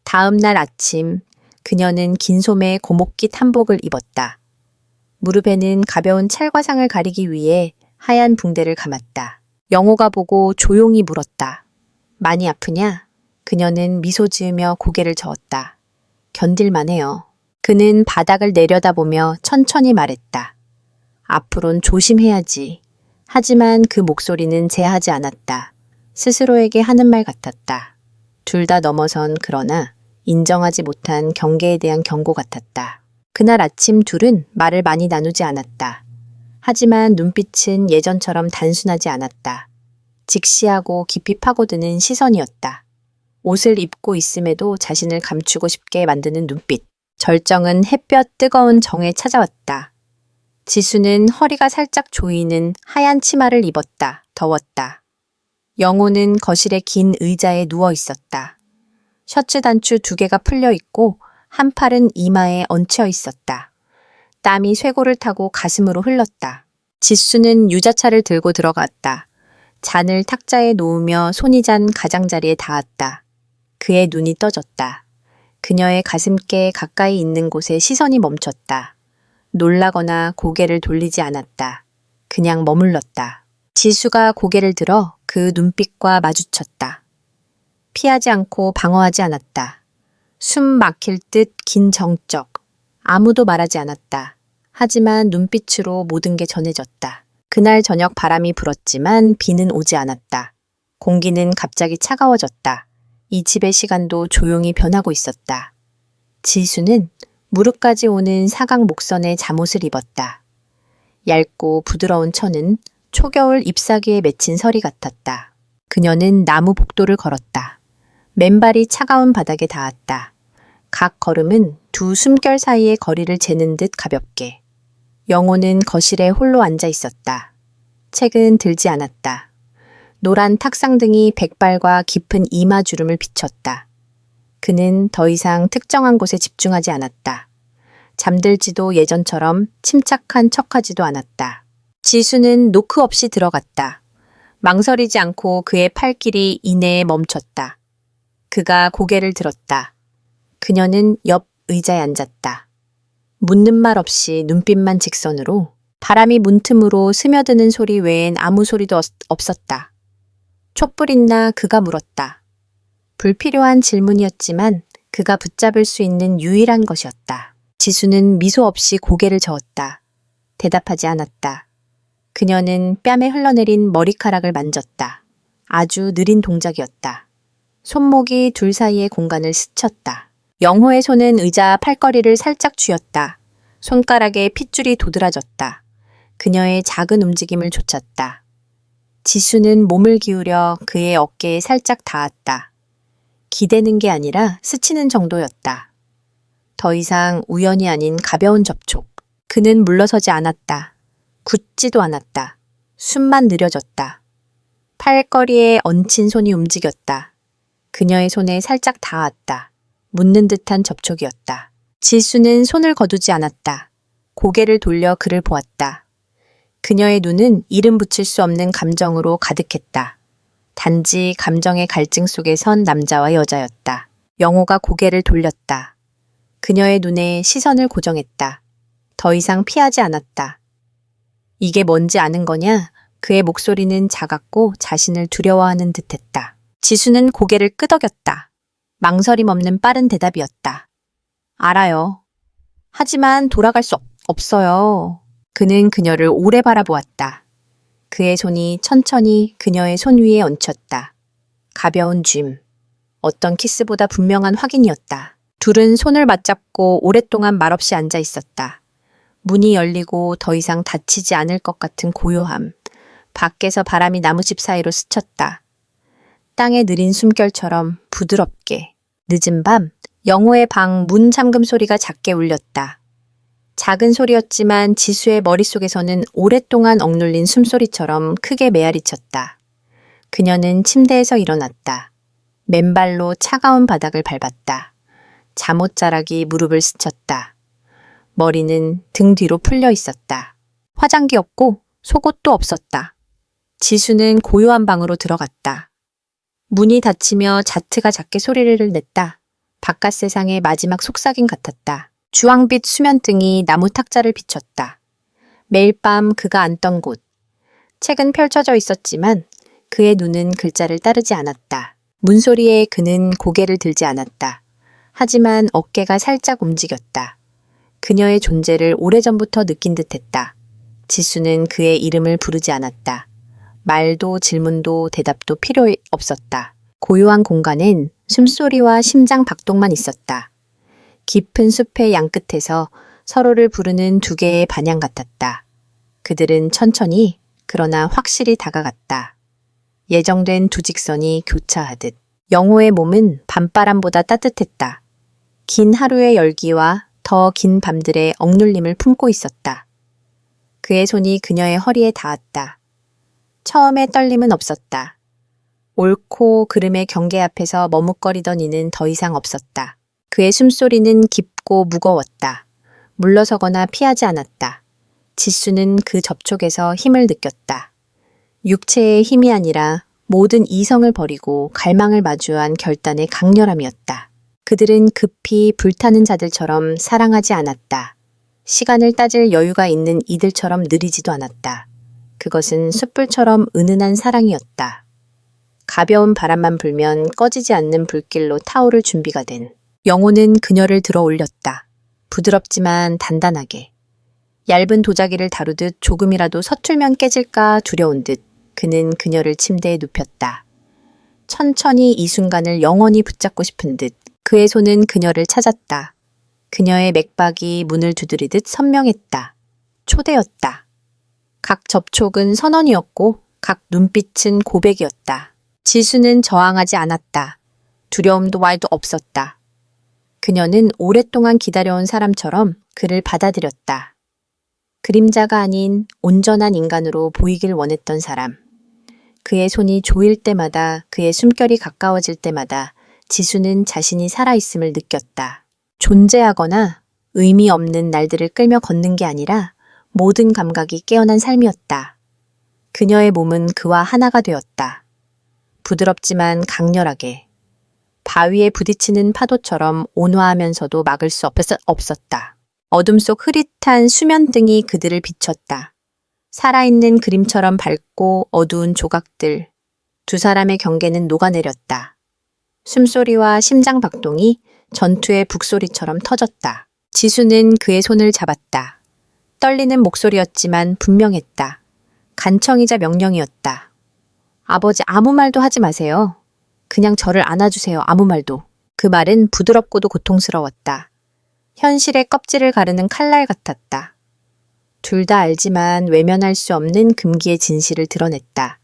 다음 날 아침 그녀는 긴 소매 고목깃 한복을 입었다. 무릎에는 가벼운 찰과상을 가리기 위해 하얀 붕대를 감았다. 영호가 보고 조용히 물었다. 많이 아프냐? 그녀는 미소 지으며 고개를 저었다. 견딜만해요. 그는 바닥을 내려다보며 천천히 말했다. 앞으론 조심해야지. 하지만 그 목소리는 제하지 않았다. 스스로에게 하는 말 같았다. 둘 다 넘어선 그러나 인정하지 못한 경계에 대한 경고 같았다. 그날 아침 둘은 말을 많이 나누지 않았다. 하지만 눈빛은 예전처럼 단순하지 않았다. 직시하고 깊이 파고드는 시선이었다. 옷을 입고 있음에도 자신을 감추고 싶게 만드는 눈빛. 절정은 햇볕 뜨거운 정에 찾아왔다. 지수는 허리가 살짝 조이는 하얀 치마를 입었다. 더웠다. 영호는 거실의 긴 의자에 누워 있었다. 셔츠 단추 2개가 풀려 있고 한 팔은 이마에 얹혀 있었다. 땀이 쇄골을 타고 가슴으로 흘렀다. 지수는 유자차를 들고 들어갔다. 잔을 탁자에 놓으며 손이 잔 가장자리에 닿았다. 그의 눈이 떠졌다. 그녀의 가슴께 가까이 있는 곳에 시선이 멈췄다. 놀라거나 고개를 돌리지 않았다. 그냥 머물렀다. 지수가 고개를 들어 그 눈빛과 마주쳤다. 피하지 않고 방어하지 않았다. 숨 막힐 듯 긴 정적. 아무도 말하지 않았다. 하지만 눈빛으로 모든 게 전해졌다. 그날 저녁 바람이 불었지만 비는 오지 않았다. 공기는 갑자기 차가워졌다. 이 집의 시간도 조용히 변하고 있었다. 지수는 무릎까지 오는 사각 목선의 잠옷을 입었다. 얇고 부드러운 천은 초겨울 잎사귀에 맺힌 서리 같았다. 그녀는 나무 복도를 걸었다. 맨발이 차가운 바닥에 닿았다. 각 걸음은 두 숨결 사이의 거리를 재는 듯 가볍게. 영호는 거실에 홀로 앉아 있었다. 책은 들지 않았다. 노란 탁상등이 백발과 깊은 이마주름을 비췄다. 그는 더 이상 특정한 곳에 집중하지 않았다. 잠들지도 예전처럼 침착한 척하지도 않았다. 지수는 노크 없이 들어갔다. 망설이지 않고 그의 팔길이 이내에 멈췄다. 그가 고개를 들었다. 그녀는 옆 의자에 앉았다. 묻는 말 없이 눈빛만 직선으로 바람이 문틈으로 스며드는 소리 외엔 아무 소리도 없었다. 촛불 있나 그가 물었다. 불필요한 질문이었지만 그가 붙잡을 수 있는 유일한 것이었다. 지수는 미소 없이 고개를 저었다. 대답하지 않았다. 그녀는 뺨에 흘러내린 머리카락을 만졌다. 아주 느린 동작이었다. 손목이 둘 사이의 공간을 스쳤다. 영호의 손은 의자 팔걸이를 살짝 쥐었다. 손가락에 핏줄이 도드라졌다. 그녀의 작은 움직임을 좇았다. 지수는 몸을 기울여 그의 어깨에 살짝 닿았다. 기대는 게 아니라 스치는 정도였다. 더 이상 우연이 아닌 가벼운 접촉. 그는 물러서지 않았다. 굳지도 않았다. 숨만 느려졌다. 팔걸이에 얹힌 손이 움직였다. 그녀의 손에 살짝 닿았다. 묻는 듯한 접촉이었다. 지수는 손을 거두지 않았다. 고개를 돌려 그를 보았다. 그녀의 눈은 이름 붙일 수 없는 감정으로 가득했다. 단지 감정의 갈증 속에 선 남자와 여자였다. 영호가 고개를 돌렸다. 그녀의 눈에 시선을 고정했다. 더 이상 피하지 않았다. 이게 뭔지 아는 거냐? 그의 목소리는 작았고 자신을 두려워하는 듯했다. 지수는 고개를 끄덕였다. 망설임 없는 빠른 대답이었다. 알아요. 하지만 돌아갈 수 없어요. 그는 그녀를 오래 바라보았다. 그의 손이 천천히 그녀의 손 위에 얹혔다. 가벼운 쥔. 어떤 키스보다 분명한 확인이었다. 둘은 손을 맞잡고 오랫동안 말없이 앉아 있었다. 문이 열리고 더 이상 닫히지 않을 것 같은 고요함. 밖에서 바람이 나무집 사이로 스쳤다. 땅의 느린 숨결처럼 부드럽게. 늦은 밤, 영호의 방 문 잠금 소리가 작게 울렸다. 작은 소리였지만 지수의 머릿속에서는 오랫동안 억눌린 숨소리처럼 크게 메아리쳤다. 그녀는 침대에서 일어났다. 맨발로 차가운 바닥을 밟았다. 잠옷자락이 무릎을 스쳤다. 머리는 등 뒤로 풀려 있었다. 화장기 없고 속옷도 없었다. 지수는 고요한 방으로 들어갔다. 문이 닫히며 자트가 작게 소리를 냈다. 바깥 세상의 마지막 속삭임 같았다. 주황빛 수면등이 나무 탁자를 비췄다. 매일 밤 그가 앉던 곳. 책은 펼쳐져 있었지만 그의 눈은 글자를 따르지 않았다. 문소리에 그는 고개를 들지 않았다. 하지만 어깨가 살짝 움직였다. 그녀의 존재를 오래전부터 느낀 듯했다. 지수는 그의 이름을 부르지 않았다. 말도 질문도 대답도 필요 없었다. 고요한 공간엔 숨소리와 심장 박동만 있었다. 깊은 숲의 양끝에서 서로를 부르는 두 개의 반향 같았다. 그들은 천천히 그러나 확실히 다가갔다. 예정된 두 직선이 교차하듯. 영호의 몸은 밤바람보다 따뜻했다. 긴 하루의 열기와 더 긴 밤들의 억눌림을 품고 있었다. 그의 손이 그녀의 허리에 닿았다. 처음에 떨림은 없었다. 옳고 그름의 경계 앞에서 머뭇거리던 이는 더 이상 없었다. 그의 숨소리는 깊고 무거웠다. 물러서거나 피하지 않았다. 지수는 그 접촉에서 힘을 느꼈다. 육체의 힘이 아니라 모든 이성을 버리고 갈망을 마주한 결단의 강렬함이었다. 그들은 급히 불타는 자들처럼 사랑하지 않았다. 시간을 따질 여유가 있는 이들처럼 느리지도 않았다. 그것은 숯불처럼 은은한 사랑이었다. 가벼운 바람만 불면 꺼지지 않는 불길로 타오를 준비가 된. 영호는 그녀를 들어 올렸다. 부드럽지만 단단하게. 얇은 도자기를 다루듯 조금이라도 서툴면 깨질까 두려운 듯 그는 그녀를 침대에 눕혔다. 천천히 이 순간을 영원히 붙잡고 싶은 듯 그의 손은 그녀를 찾았다. 그녀의 맥박이 문을 두드리듯 선명했다. 초대였다. 각 접촉은 선언이었고 각 눈빛은 고백이었다. 지수는 저항하지 않았다. 두려움도 말도 없었다. 그녀는 오랫동안 기다려온 사람처럼 그를 받아들였다. 그림자가 아닌 온전한 인간으로 보이길 원했던 사람. 그의 손이 조일 때마다, 그의 숨결이 가까워질 때마다 지수는 자신이 살아있음을 느꼈다. 존재하거나 의미 없는 날들을 끌며 걷는 게 아니라 모든 감각이 깨어난 삶이었다. 그녀의 몸은 그와 하나가 되었다. 부드럽지만 강렬하게. 바위에 부딪히는 파도처럼 온화하면서도 막을 수 없었다. 어둠 속 흐릿한 수면등이 그들을 비췄다. 살아있는 그림처럼 밝고 어두운 조각들. 두 사람의 경계는 녹아내렸다. 숨소리와 심장 박동이 전투의 북소리처럼 터졌다. 지수는 그의 손을 잡았다. 떨리는 목소리였지만 분명했다. 간청이자 명령이었다. 아버지, 아무 말도 하지 마세요. 그냥 저를 안아주세요. 아무 말도. 그 말은 부드럽고도 고통스러웠다. 현실의 껍질을 가르는 칼날 같았다. 둘 다 알지만 외면할 수 없는 금기의 진실을 드러냈다.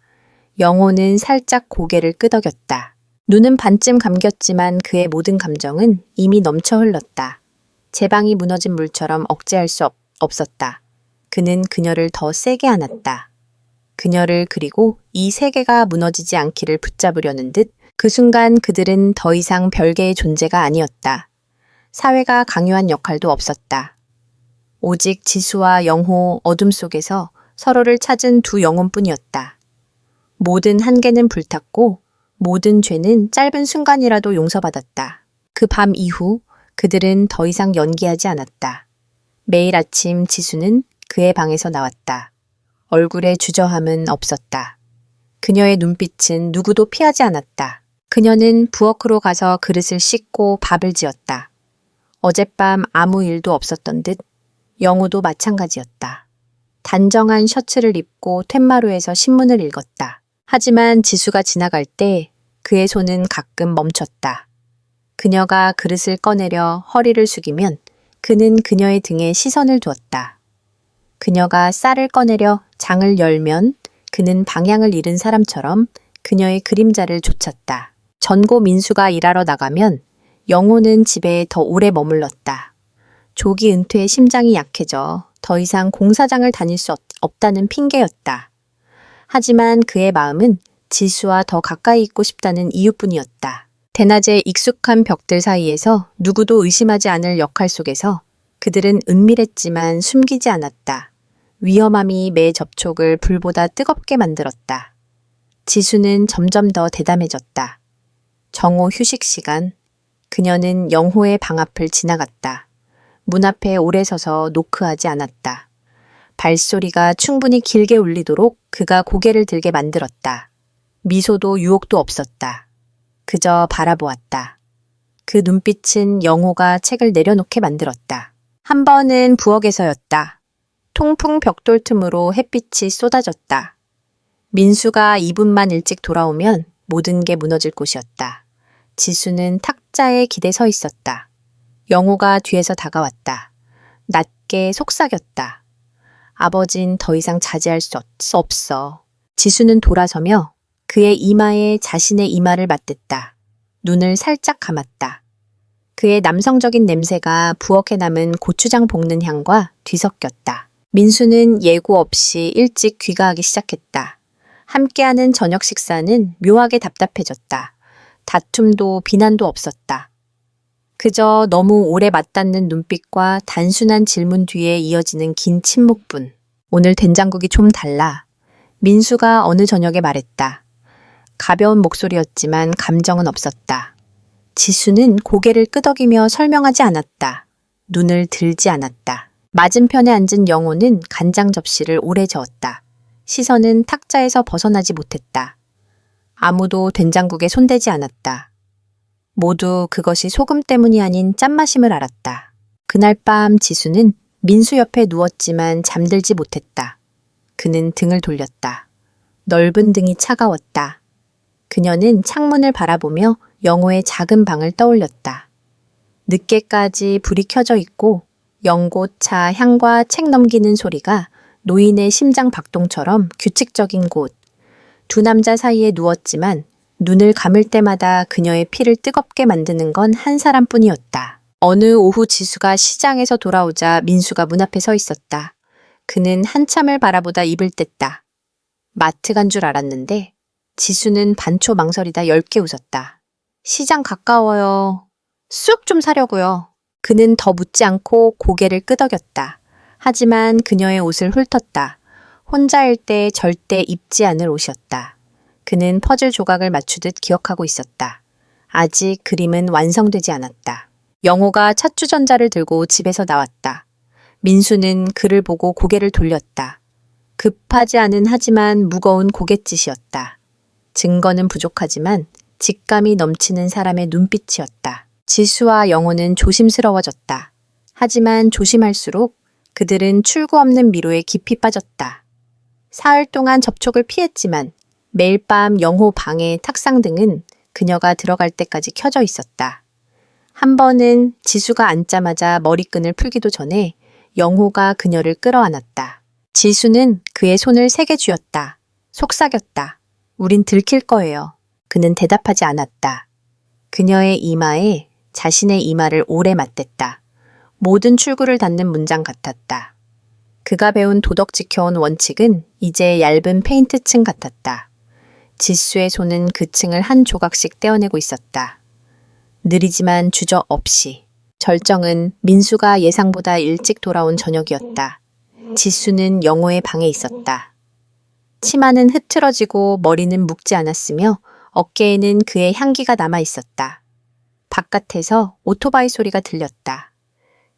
영호는 살짝 고개를 끄덕였다. 눈은 반쯤 감겼지만 그의 모든 감정은 이미 넘쳐 흘렀다. 제방이 무너진 물처럼 억제할 수 없었다. 그는 그녀를 더 세게 안았다. 그녀를 그리고 이 세계가 무너지지 않기를 붙잡으려는 듯 그 순간 그들은 더 이상 별개의 존재가 아니었다. 사회가 강요한 역할도 없었다. 오직 지수와 영호 어둠 속에서 서로를 찾은 두 영혼뿐이었다. 모든 한계는 불탔고 모든 죄는 짧은 순간이라도 용서받았다. 그 밤 이후 그들은 더 이상 연기하지 않았다. 매일 아침 지수는 그의 방에서 나왔다. 얼굴에 주저함은 없었다. 그녀의 눈빛은 누구도 피하지 않았다. 그녀는 부엌으로 가서 그릇을 씻고 밥을 지었다. 어젯밤 아무 일도 없었던 듯 영호도 마찬가지였다. 단정한 셔츠를 입고 툇마루에서 신문을 읽었다. 하지만 지수가 지나갈 때 그의 손은 가끔 멈췄다. 그녀가 그릇을 꺼내려 허리를 숙이면 그는 그녀의 등에 시선을 두었다. 그녀가 쌀을 꺼내려 장을 열면 그는 방향을 잃은 사람처럼 그녀의 그림자를 쫓았다. 전고 민수가 일하러 나가면 영호는 집에 더 오래 머물렀다. 조기 은퇴에 심장이 약해져 더 이상 공사장을 다닐 수 없다는 핑계였다. 하지만 그의 마음은 지수와 더 가까이 있고 싶다는 이유뿐이었다. 대낮에 익숙한 벽들 사이에서 누구도 의심하지 않을 역할 속에서 그들은 은밀했지만 숨기지 않았다. 위험함이 매 접촉을 불보다 뜨겁게 만들었다. 지수는 점점 더 대담해졌다. 정오 휴식 시간, 그녀는 영호의 방 앞을 지나갔다. 문 앞에 오래 서서 노크하지 않았다. 발소리가 충분히 길게 울리도록 그가 고개를 들게 만들었다. 미소도 유혹도 없었다. 그저 바라보았다. 그 눈빛은 영호가 책을 내려놓게 만들었다. 한 번은 부엌에서였다. 통풍 벽돌 틈으로 햇빛이 쏟아졌다. 민수가 2분만 일찍 돌아오면 모든 게 무너질 곳이었다. 지수는 탁자에 기대 서 있었다. 영호가 뒤에서 다가왔다. 낮게 속삭였다. 아버진 더 이상 자제할 수 없어. 지수는 돌아서며 그의 이마에 자신의 이마를 맞댔다. 눈을 살짝 감았다. 그의 남성적인 냄새가 부엌에 남은 고추장 볶는 향과 뒤섞였다. 민수는 예고 없이 일찍 귀가하기 시작했다. 함께하는 저녁 식사는 묘하게 답답해졌다. 다툼도 비난도 없었다. 그저 너무 오래 맞닿는 눈빛과 단순한 질문 뒤에 이어지는 긴 침묵뿐. 오늘 된장국이 좀 달라. 민수가 어느 저녁에 말했다. 가벼운 목소리였지만 감정은 없었다. 지수는 고개를 끄덕이며 설명하지 않았다. 눈을 들지 않았다. 맞은편에 앉은 영호는 간장 접시를 오래 저었다. 시선은 탁자에서 벗어나지 못했다. 아무도 된장국에 손대지 않았다. 모두 그것이 소금 때문이 아닌 짠맛임을 알았다. 그날 밤 지수는 민수 옆에 누웠지만 잠들지 못했다. 그는 등을 돌렸다. 넓은 등이 차가웠다. 그녀는 창문을 바라보며 영호의 작은 방을 떠올렸다. 늦게까지 불이 켜져 있고 연고차 향과 책 넘기는 소리가 노인의 심장 박동처럼 규칙적인 곳. 두 남자 사이에 누웠지만 눈을 감을 때마다 그녀의 피를 뜨겁게 만드는 건 한 사람뿐이었다. 어느 오후 지수가 시장에서 돌아오자 민수가 문 앞에 서 있었다. 그는 한참을 바라보다 입을 뗐다. 마트 간 줄 알았는데 지수는 반초 망설이다 엷게 웃었다. 시장 가까워요. 쑥 좀 사려고요. 그는 더 묻지 않고 고개를 끄덕였다. 하지만 그녀의 옷을 훑었다. 혼자일 때 절대 입지 않을 옷이었다. 그는 퍼즐 조각을 맞추듯 기억하고 있었다. 아직 그림은 완성되지 않았다. 영호가 찻주전자를 들고 집에서 나왔다. 민수는 그를 보고 고개를 돌렸다. 급하지 않은 하지만 무거운 고갯짓이었다. 증거는 부족하지만 직감이 넘치는 사람의 눈빛이었다. 지수와 영호는 조심스러워졌다. 하지만 조심할수록 그들은 출구 없는 미로에 깊이 빠졌다. 사흘 동안 접촉을 피했지만 매일 밤 영호 방의 탁상등은 그녀가 들어갈 때까지 켜져 있었다. 한 번은 지수가 앉자마자 머리끈을 풀기도 전에 영호가 그녀를 끌어안았다. 지수는 그의 손을 세게 쥐었다. 속삭였다. 우린 들킬 거예요. 그는 대답하지 않았다. 그녀의 이마에 자신의 이마를 오래 맞댔다. 모든 출구를 닫는 문장 같았다. 그가 배운 도덕 지켜온 원칙은 이제 얇은 페인트층 같았다. 지수의 손은 그 층을 한 조각씩 떼어내고 있었다. 느리지만 주저없이. 절정은 민수가 예상보다 일찍 돌아온 저녁이었다. 지수는 영호의 방에 있었다. 치마는 흐트러지고 머리는 묶지 않았으며 어깨에는 그의 향기가 남아 있었다. 바깥에서 오토바이 소리가 들렸다.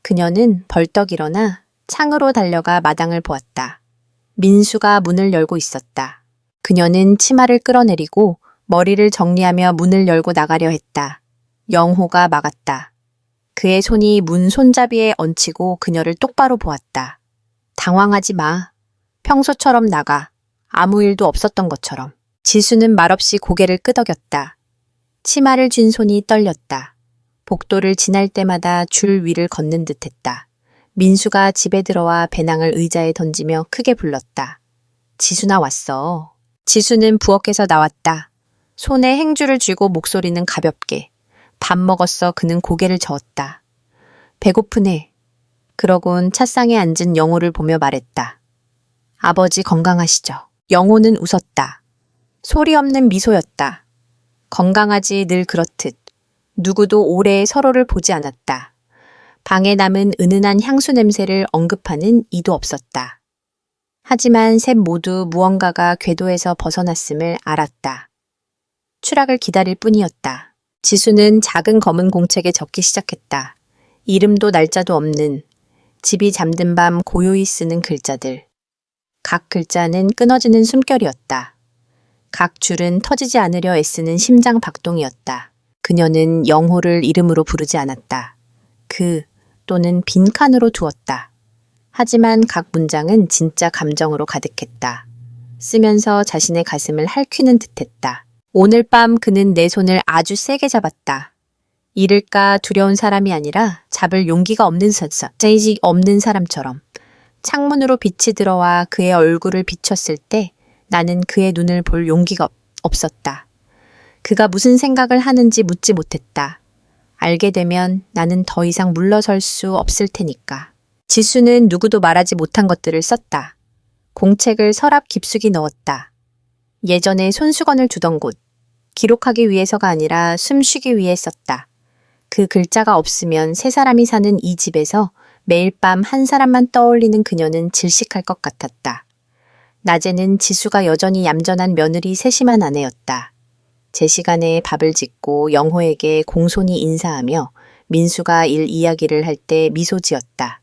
그녀는 벌떡 일어나 창으로 달려가 마당을 보았다. 민수가 문을 열고 있었다. 그녀는 치마를 끌어내리고 머리를 정리하며 문을 열고 나가려 했다. 영호가 막았다. 그의 손이 문 손잡이에 얹히고 그녀를 똑바로 보았다. 당황하지 마. 평소처럼 나가. 아무 일도 없었던 것처럼. 지수는 말없이 고개를 끄덕였다. 치마를 쥔 손이 떨렸다. 복도를 지날 때마다 줄 위를 걷는 듯했다. 민수가 집에 들어와 배낭을 의자에 던지며 크게 불렀다. 지수나 왔어. 지수는 부엌에서 나왔다. 손에 행주를 쥐고 목소리는 가볍게. 밥 먹었어. 그는 고개를 저었다. 배고프네. 그러곤 찻상에 앉은 영호를 보며 말했다. 아버지 건강하시죠? 영호는 웃었다. 소리 없는 미소였다. 건강하지 늘 그렇듯. 누구도 오래 서로를 보지 않았다. 방에 남은 은은한 향수 냄새를 언급하는 이도 없었다. 하지만 셋 모두 무언가가 궤도에서 벗어났음을 알았다. 추락을 기다릴 뿐이었다. 지수는 작은 검은 공책에 적기 시작했다. 이름도 날짜도 없는, 집이 잠든 밤 고요히 쓰는 글자들. 각 글자는 끊어지는 숨결이었다. 각 줄은 터지지 않으려 애쓰는 심장 박동이었다. 그녀는 영호를 이름으로 부르지 않았다. 그 또는 빈칸으로 두었다. 하지만 각 문장은 진짜 감정으로 가득했다. 쓰면서 자신의 가슴을 핥히는 듯했다. 오늘 밤 그는 내 손을 아주 세게 잡았다. 잃을까 두려운 사람이 아니라 잡을 용기가 없는 재지 없는 사람처럼. 창문으로 빛이 들어와 그의 얼굴을 비췄을 때 나는 그의 눈을 볼 용기가 없었다. 그가 무슨 생각을 하는지 묻지 못했다. 알게 되면 나는 더 이상 물러설 수 없을 테니까. 지수는 누구도 말하지 못한 것들을 썼다. 공책을 서랍 깊숙이 넣었다. 예전에 손수건을 두던 곳. 기록하기 위해서가 아니라 숨쉬기 위해 썼다. 그 글자가 없으면 세 사람이 사는 이 집에서 매일 밤 한 사람만 떠올리는 그녀는 질식할 것 같았다. 낮에는 지수가 여전히 얌전한 며느리 세심한 아내였다. 제 시간에 밥을 짓고 영호에게 공손히 인사하며 민수가 일 이야기를 할 때 미소 지었다.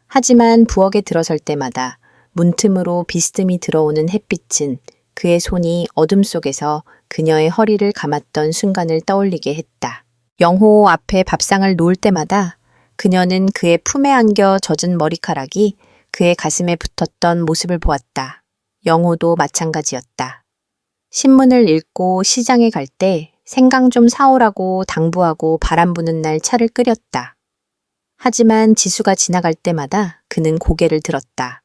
하지만 부엌에 들어설 때마다 문틈으로 비스듬히 들어오는 햇빛은 그의 손이 어둠 속에서 그녀의 허리를 감았던 순간을 떠올리게 했다. 영호 앞에 밥상을 놓을 때마다 그녀는 그의 품에 안겨 젖은 머리카락이 그의 가슴에 붙었던 모습을 보았다. 영호도 마찬가지였다. 신문을 읽고 시장에 갈 때 생강 좀 사오라고 당부하고 바람 부는 날 차를 끓였다. 하지만 지수가 지나갈 때마다 그는 고개를 들었다.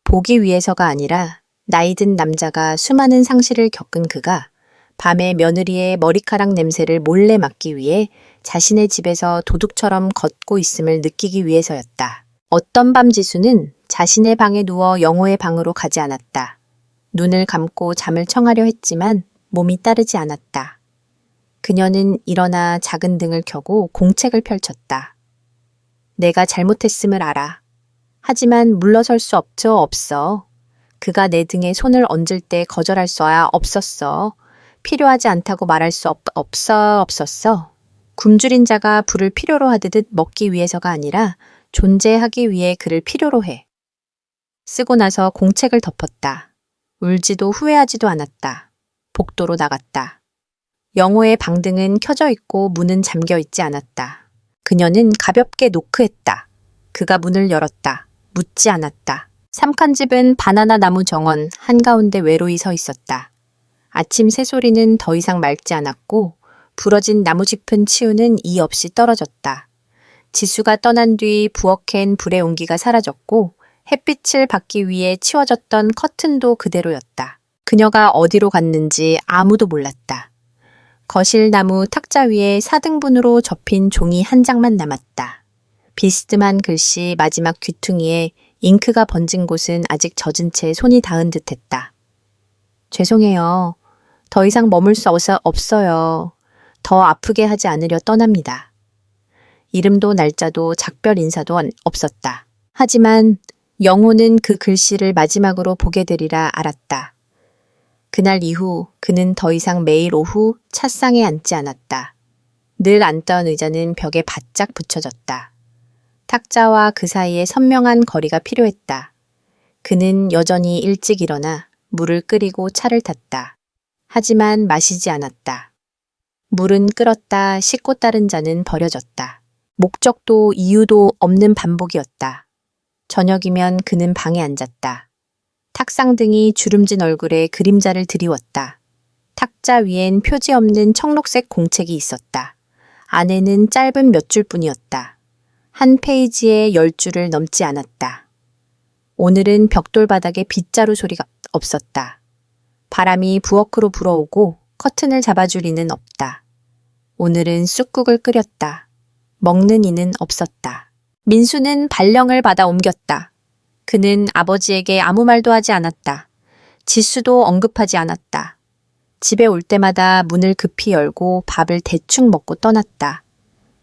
보기 위해서가 아니라 나이 든 남자가 수많은 상실을 겪은 그가 밤에 며느리의 머리카락 냄새를 몰래 맡기 위해 자신의 집에서 도둑처럼 걷고 있음을 느끼기 위해서였다. 어떤 밤 지수는 자신의 방에 누워 영호의 방으로 가지 않았다. 눈을 감고 잠을 청하려 했지만 몸이 따르지 않았다. 그녀는 일어나 작은 등을 켜고 공책을 펼쳤다. 내가 잘못했음을 알아. 하지만 물러설 수 없어. 그가 내 등에 손을 얹을 때 거절할 수야 없었어. 필요하지 않다고 말할 수 없었어. 굶주린 자가 불을 필요로 하듯 먹기 위해서가 아니라 존재하기 위해 그를 필요로 해. 쓰고 나서 공책을 덮었다. 울지도 후회하지도 않았다. 복도로 나갔다. 영호의 방등은 켜져 있고 문은 잠겨 있지 않았다. 그녀는 가볍게 노크했다. 그가 문을 열었다. 묻지 않았다. 삼칸집은 바나나 나무 정원 한가운데 외로이 서 있었다. 아침 새소리는 더 이상 맑지 않았고 부러진 나무짚은 치우는 이 없이 떨어졌다. 지수가 떠난 뒤 부엌엔 불의 온기가 사라졌고 햇빛을 받기 위해 치워졌던 커튼도 그대로였다. 그녀가 어디로 갔는지 아무도 몰랐다. 거실 나무 탁자 위에 4등분으로 접힌 종이 한 장만 남았다. 비스듬한 글씨 마지막 귀퉁이에 잉크가 번진 곳은 아직 젖은 채 손이 닿은 듯했다. 죄송해요. 더 이상 머물 수 없어요. 더 아프게 하지 않으려 떠납니다. 이름도 날짜도 작별 인사도 없었다. 하지만 영호는 그 글씨를 마지막으로 보게 되리라 알았다. 그날 이후 그는 더 이상 매일 오후 찻상에 앉지 않았다. 늘 앉던 의자는 벽에 바짝 붙여졌다. 탁자와 그 사이에 선명한 거리가 필요했다. 그는 여전히 일찍 일어나 물을 끓이고 차를 탔다. 하지만 마시지 않았다. 물은 끓었다 씻고 따른 잔은 버려졌다. 목적도 이유도 없는 반복이었다. 저녁이면 그는 방에 앉았다. 탁상등이 주름진 얼굴에 그림자를 드리웠다. 탁자 위엔 표지 없는 청록색 공책이 있었다. 안에는 짧은 몇 줄뿐이었다. 한 페이지에 10줄을 넘지 않았다. 오늘은 벽돌바닥에 빗자루 소리가 없었다. 바람이 부엌으로 불어오고 커튼을 잡아줄 이는 없다. 오늘은 쑥국을 끓였다. 먹는 이는 없었다. 민수는 발령을 받아 옮겼다. 그는 아버지에게 아무 말도 하지 않았다. 지수도 언급하지 않았다. 집에 올 때마다 문을 급히 열고 밥을 대충 먹고 떠났다.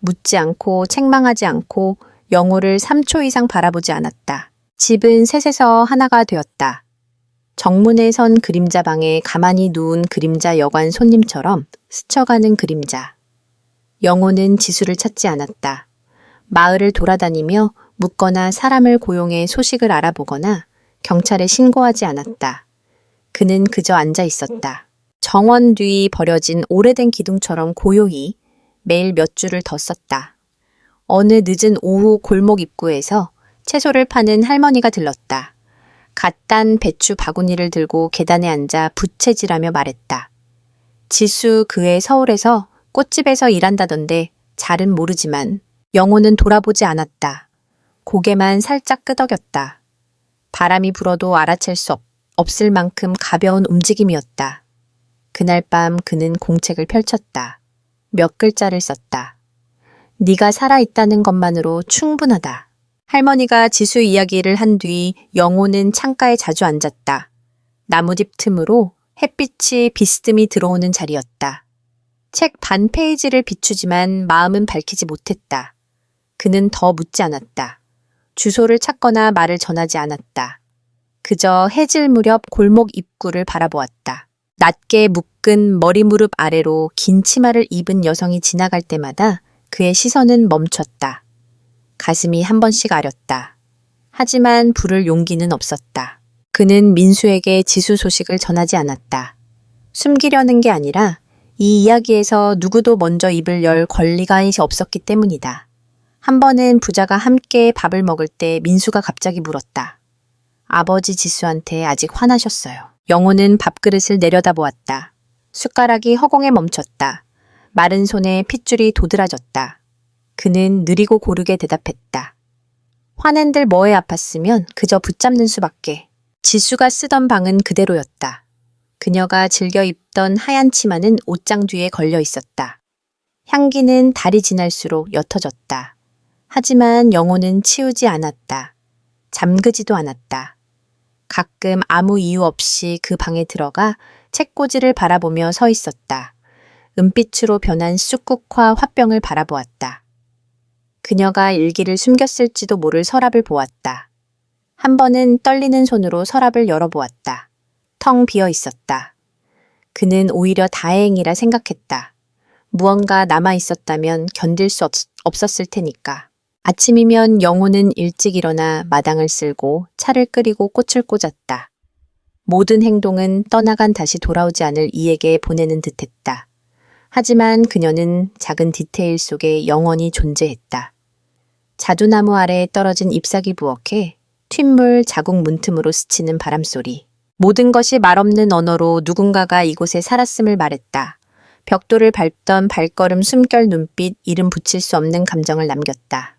묻지 않고 책망하지 않고 영호를 3초 이상 바라보지 않았다. 집은 셋에서 하나가 되었다. 정문에 선 그림자방에 가만히 누운 그림자 여관 손님처럼 스쳐가는 그림자. 영호는 지수를 찾지 않았다. 마을을 돌아다니며 묻거나 사람을 고용해 소식을 알아보거나 경찰에 신고하지 않았다. 그는 그저 앉아 있었다. 정원 뒤 버려진 오래된 기둥처럼 고요히 매일 몇 줄을 더 썼다. 어느 늦은 오후 골목 입구에서 채소를 파는 할머니가 들렀다. 갓 딴 배추 바구니를 들고 계단에 앉아 부채질하며 말했다. 지수 그애 서울에서 꽃집에서 일한다던데 잘은 모르지만 영호는 돌아보지 않았다. 고개만 살짝 끄덕였다. 바람이 불어도 알아챌 수 없을 만큼 가벼운 움직임이었다. 그날 밤 그는 공책을 펼쳤다. 몇 글자를 썼다. 네가 살아있다는 것만으로 충분하다. 할머니가 지수 이야기를 한 뒤 영호는 창가에 자주 앉았다. 나뭇잎 틈으로 햇빛이 비스듬히 들어오는 자리였다. 책 반 페이지를 비추지만 마음은 밝히지 못했다. 그는 더 묻지 않았다. 주소를 찾거나 말을 전하지 않았다. 그저 해질 무렵 골목 입구를 바라보았다. 낮게 묶은 머리 무릎 아래로 긴 치마를 입은 여성이 지나갈 때마다 그의 시선은 멈췄다. 가슴이 한 번씩 아렸다. 하지만 부를 용기는 없었다. 그는 민수에게 지수 소식을 전하지 않았다. 숨기려는 게 아니라 이 이야기에서 누구도 먼저 입을 열 권리가 없었기 때문이다. 한 번은 부자가 함께 밥을 먹을 때 민수가 갑자기 물었다. 아버지 지수한테 아직 화나셨어요. 영호는 밥그릇을 내려다보았다. 숟가락이 허공에 멈췄다. 마른 손에 핏줄이 도드라졌다. 그는 느리고 고르게 대답했다. 화낸들 뭐에 아팠으면 그저 붙잡는 수밖에. 지수가 쓰던 방은 그대로였다. 그녀가 즐겨 입던 하얀 치마는 옷장 뒤에 걸려 있었다. 향기는 달이 지날수록 옅어졌다. 하지만 영호는 치우지 않았다. 잠그지도 않았다. 가끔 아무 이유 없이 그 방에 들어가 책꽂이를 바라보며 서 있었다. 은빛으로 변한 쑥국화 화병을 바라보았다. 그녀가 일기를 숨겼을지도 모를 서랍을 보았다. 한 번은 떨리는 손으로 서랍을 열어보았다. 텅 비어 있었다. 그는 오히려 다행이라 생각했다. 무언가 남아 있었다면 견딜 수 없었을 테니까. 아침이면 영호는 일찍 일어나 마당을 쓸고 차를 끓이고 꽃을 꽂았다. 모든 행동은 떠나간 다시 돌아오지 않을 이에게 보내는 듯했다. 하지만 그녀는 작은 디테일 속에 영원히 존재했다. 자두나무 아래에 떨어진 잎사귀 부엌에 튠물 자국 문틈으로 스치는 바람소리. 모든 것이 말없는 언어로 누군가가 이곳에 살았음을 말했다. 벽돌을 밟던 발걸음 숨결 눈빛 이름 붙일 수 없는 감정을 남겼다.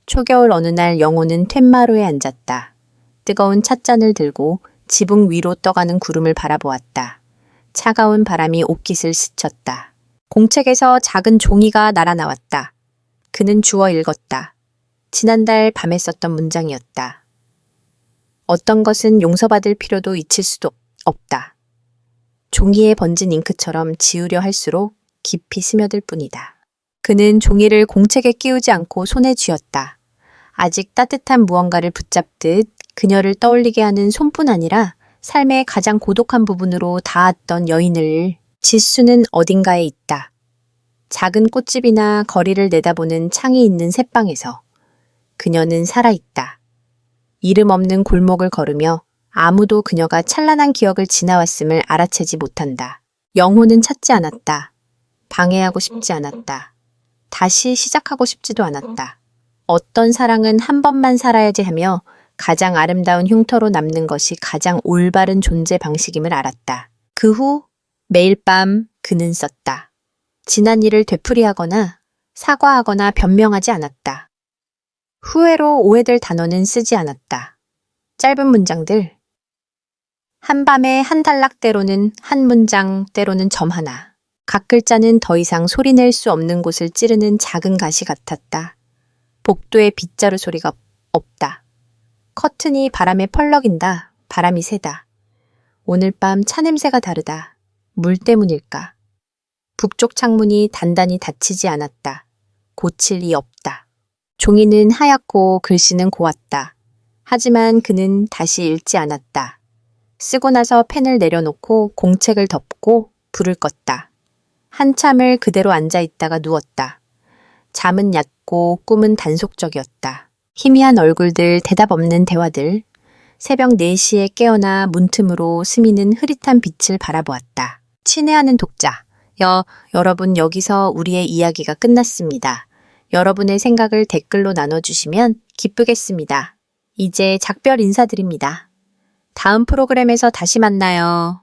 초겨울 어느 날 영호는 툇마루에 앉았다. 뜨거운 찻잔을 들고 지붕 위로 떠가는 구름을 바라보았다. 차가운 바람이 옷깃을 스쳤다. 공책에서 작은 종이가 날아나왔다. 그는 주워 읽었다. 지난달 밤에 썼던 문장이었다. 어떤 것은 용서받을 필요도 잊힐 수도 없다. 종이에 번진 잉크처럼 지우려 할수록 깊이 스며들 뿐이다. 그는 종이를 공책에 끼우지 않고 손에 쥐었다. 아직 따뜻한 무언가를 붙잡듯 그녀를 떠올리게 하는 손뿐 아니라 삶의 가장 고독한 부분으로 닿았던 여인을 지수는 어딘가에 있다. 작은 꽃집이나 거리를 내다보는 창이 있는 새방에서 그녀는 살아있다. 이름 없는 골목을 걸으며 아무도 그녀가 찬란한 기억을 지나왔음을 알아채지 못한다. 영호는 찾지 않았다. 방해하고 싶지 않았다. 다시 시작하고 싶지도 않았다. 어떤 사랑은 한 번만 살아야지 하며 가장 아름다운 흉터로 남는 것이 가장 올바른 존재 방식임을 알았다. 그 후 매일 밤 그는 썼다. 지난 일을 되풀이하거나 사과하거나 변명하지 않았다. 후회로 오해될 단어는 쓰지 않았다. 짧은 문장들. 한밤에 한 단락 때로는 한 문장 때로는 점 하나. 각 글자는 더 이상 소리낼 수 없는 곳을 찌르는 작은 가시 같았다. 복도에 빗자루 소리가 없다. 커튼이 바람에 펄럭인다. 바람이 새다. 오늘 밤 차 냄새가 다르다. 물 때문일까? 북쪽 창문이 단단히 닫히지 않았다. 고칠 리 없다. 종이는 하얗고 글씨는 고왔다. 하지만 그는 다시 읽지 않았다. 쓰고 나서 펜을 내려놓고 공책을 덮고 불을 껐다. 한참을 그대로 앉아있다가 누웠다. 잠은 얕고 꿈은 단속적이었다. 희미한 얼굴들, 대답 없는 대화들. 새벽 4시에 깨어나 문틈으로 스미는 흐릿한 빛을 바라보았다. 친애하는 독자. 여러분 여기서 우리의 이야기가 끝났습니다. 여러분의 생각을 댓글로 나눠주시면 기쁘겠습니다. 이제 작별 인사드립니다. 다음 프로그램에서 다시 만나요.